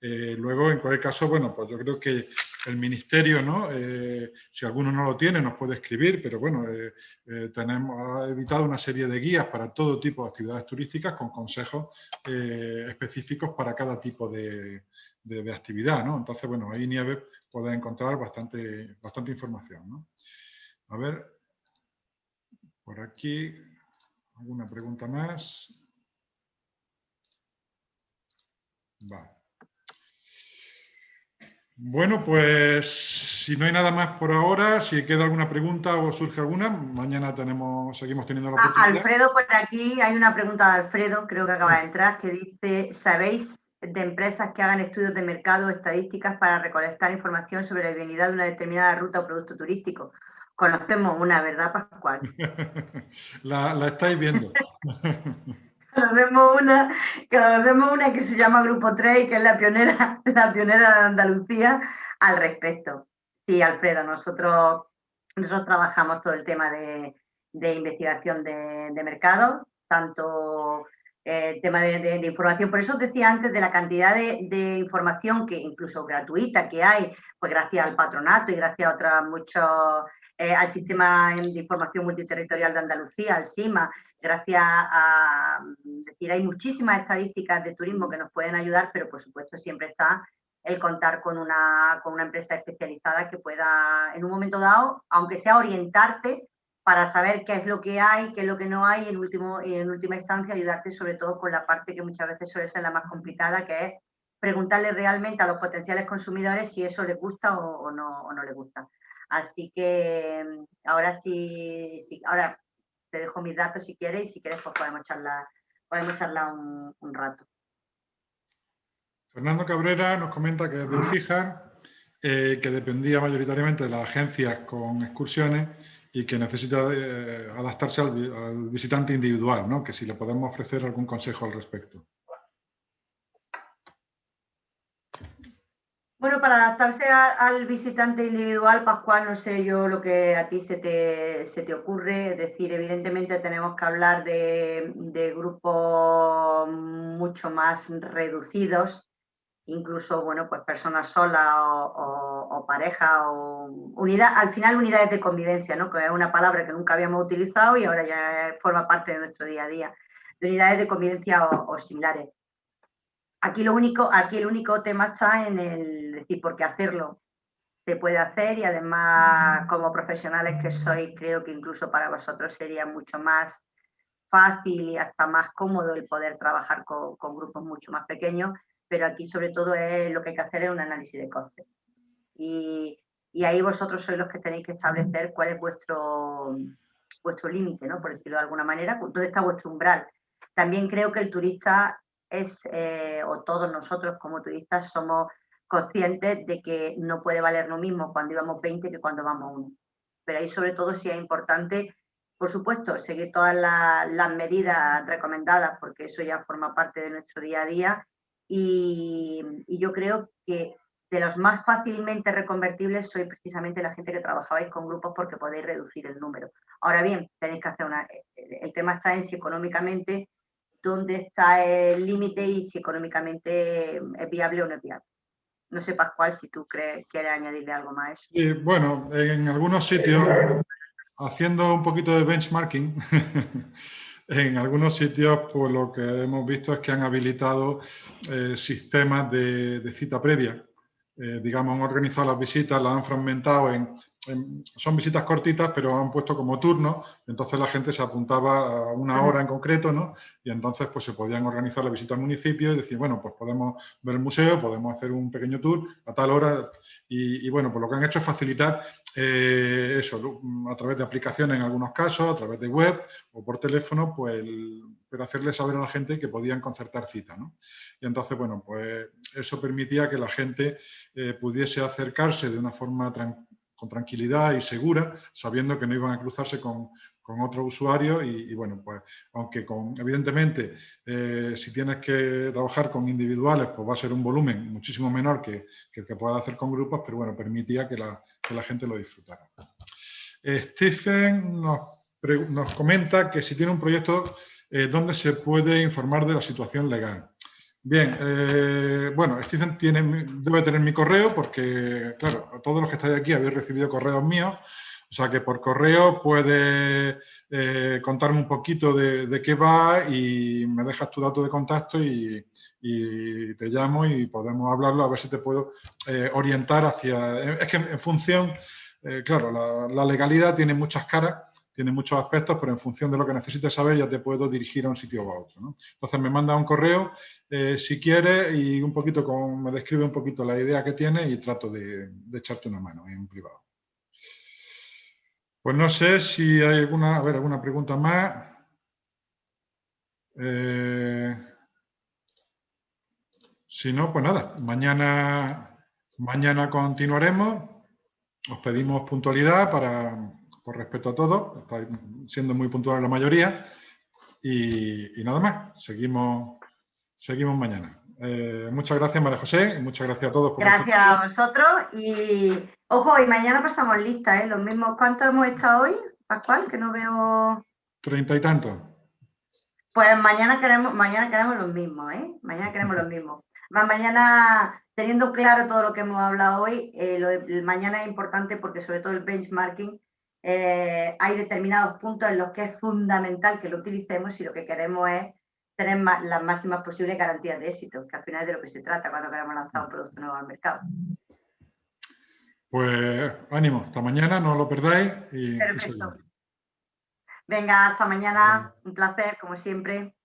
Speaker 2: Luego, en cualquier caso, bueno, pues yo creo que el Ministerio, ¿no? Si alguno no lo tiene, nos puede escribir, pero bueno, ha editado una serie de guías para todo tipo de actividades turísticas con consejos específicos para cada tipo de actividad, ¿no? Entonces, bueno, ahí Nieves puede encontrar bastante información, ¿no? A ver, por aquí, ¿alguna pregunta más? Vale. Bueno, pues si no hay nada más por ahora, si queda alguna pregunta o surge alguna, mañana seguimos teniendo la oportunidad.
Speaker 3: Alfredo, por aquí hay una pregunta de Alfredo, creo que acaba de entrar, que dice, ¿sabéis de empresas que hagan estudios de mercado o estadísticas para recolectar información sobre la viabilidad de una determinada ruta o producto turístico? Conocemos una, ¿verdad, Pascual?
Speaker 2: La estáis viendo.
Speaker 3: Conocemos una que se llama Grupo 3 y que es la pionera de Andalucía al respecto. Sí, Alfredo, nosotros trabajamos todo el tema de investigación de mercado, tanto tema de información. Por eso os decía antes de la cantidad de información que incluso gratuita que hay, pues gracias al patronato y gracias a otros muchos, al Sistema de Información Multiterritorial de Andalucía, al SIMA, gracias a, decir, hay muchísimas estadísticas de turismo que nos pueden ayudar, pero por supuesto siempre está el contar con una empresa especializada que pueda, en un momento dado, aunque sea orientarte para saber qué es lo que hay, qué es lo que no hay, y en última instancia ayudarte sobre todo con la parte que muchas veces suele ser la más complicada, que es preguntarle realmente a los potenciales consumidores si eso les gusta o no les gusta. Así que ahora sí, ahora te dejo mis datos si quieres, y si quieres pues podemos charlar un rato.
Speaker 2: Fernando Cabrera nos comenta que es de Ujija, que dependía mayoritariamente de las agencias con excursiones y que necesita adaptarse al visitante individual, ¿no? Que si le podemos ofrecer algún consejo al respecto.
Speaker 3: Bueno, para adaptarse al visitante individual, Pascual, no sé yo lo que a ti se te ocurre. Es decir, evidentemente tenemos que hablar de grupos mucho más reducidos, incluso, bueno, pues personas solas o pareja o unidad, al final unidades de convivencia, ¿no? Que es una palabra que nunca habíamos utilizado y ahora ya forma parte de nuestro día a día, de unidades de convivencia o similares. Aquí el único tema está en el decir, porque hacerlo se puede hacer y además como profesionales que sois, creo que incluso para vosotros sería mucho más fácil y hasta más cómodo el poder trabajar con grupos mucho más pequeños, pero aquí sobre todo lo que hay que hacer es un análisis de costes. Y ahí vosotros sois los que tenéis que establecer cuál es vuestro límite, ¿no? Por decirlo de alguna manera, dónde está vuestro umbral. También creo que el turista o todos nosotros como turistas somos conscientes de que no puede valer lo mismo cuando íbamos 20 que cuando vamos 1. Pero ahí sobre todo sí es importante, por supuesto, seguir todas las medidas recomendadas, porque eso ya forma parte de nuestro día a día. Y yo creo que de los más fácilmente reconvertibles sois precisamente la gente que trabajabais con grupos porque podéis reducir el número. Ahora bien, tenéis que hacer el tema está en si económicamente dónde está el límite y si económicamente es viable o no es viable. No sé, Pascual, si tú quieres añadirle algo más a eso.
Speaker 2: Sí, bueno, en algunos sitios, haciendo un poquito de benchmarking, en algunos sitios pues lo que hemos visto es que han habilitado sistemas de cita previa. Digamos, han organizado las visitas, las han fragmentado son visitas cortitas, pero han puesto como turnos, entonces la gente se apuntaba a una hora en concreto, ¿no? Y entonces pues se podían organizar la visita al municipio y decir, bueno, pues podemos ver el museo, podemos hacer un pequeño tour a tal hora y bueno, pues lo que han hecho es facilitar eso, a través de aplicaciones en algunos casos, a través de web o por teléfono, pues pero hacerle saber a la gente que podían concertar cita, ¿no? Y entonces, bueno, pues eso permitía que la gente pudiese acercarse de una forma con tranquilidad y segura, sabiendo que no iban a cruzarse con otros usuarios y bueno, pues aunque evidentemente si tienes que trabajar con individuales, pues va a ser un volumen muchísimo menor que el que puedas hacer con grupos, pero bueno, permitía que la gente lo disfrutara. Stephen nos comenta que si tiene un proyecto donde se puede informar de la situación legal. Bien, bueno, Stephen debe tener mi correo porque, claro, todos los que estáis aquí habéis recibido correos míos, o sea que por correo puedes contarme un poquito de qué va y me dejas tu dato de contacto y te llamo y podemos hablarlo a ver si te puedo orientar hacia... Es que en función, claro, la legalidad tiene muchas caras, tiene muchos aspectos, pero en función de lo que necesites saber ya te puedo dirigir a un sitio o a otro, ¿no? Entonces me manda un correo si quieres y un poquito me describe un poquito la idea que tiene y trato de echarte una mano en privado. Pues no sé si hay alguna pregunta más. Si no, pues nada, mañana continuaremos. Os pedimos puntualidad para por respeto a todos, estáis siendo muy puntuales la mayoría, y nada más, seguimos mañana. Muchas gracias, María José, y muchas gracias a todos.
Speaker 3: Gracias a vosotros y, ojo, y mañana pasamos lista, ¿eh? Los mismos, ¿cuántos hemos echado hoy, Pascual? Que no veo...
Speaker 2: 30 y tantos.
Speaker 3: Pues mañana queremos los mismos, ¿eh? Mañana queremos los mismos. Más mañana, teniendo claro todo lo que hemos hablado hoy, mañana es importante porque sobre todo el benchmarking, hay determinados puntos en los que es fundamental que lo utilicemos y lo que queremos es tener las máximas posibles garantías de éxito, que al final es de lo que se trata cuando queremos lanzar un producto nuevo al mercado.
Speaker 2: Pues ánimo, hasta mañana, no lo perdáis.
Speaker 3: Perfecto. Venga, hasta mañana, un placer, como siempre.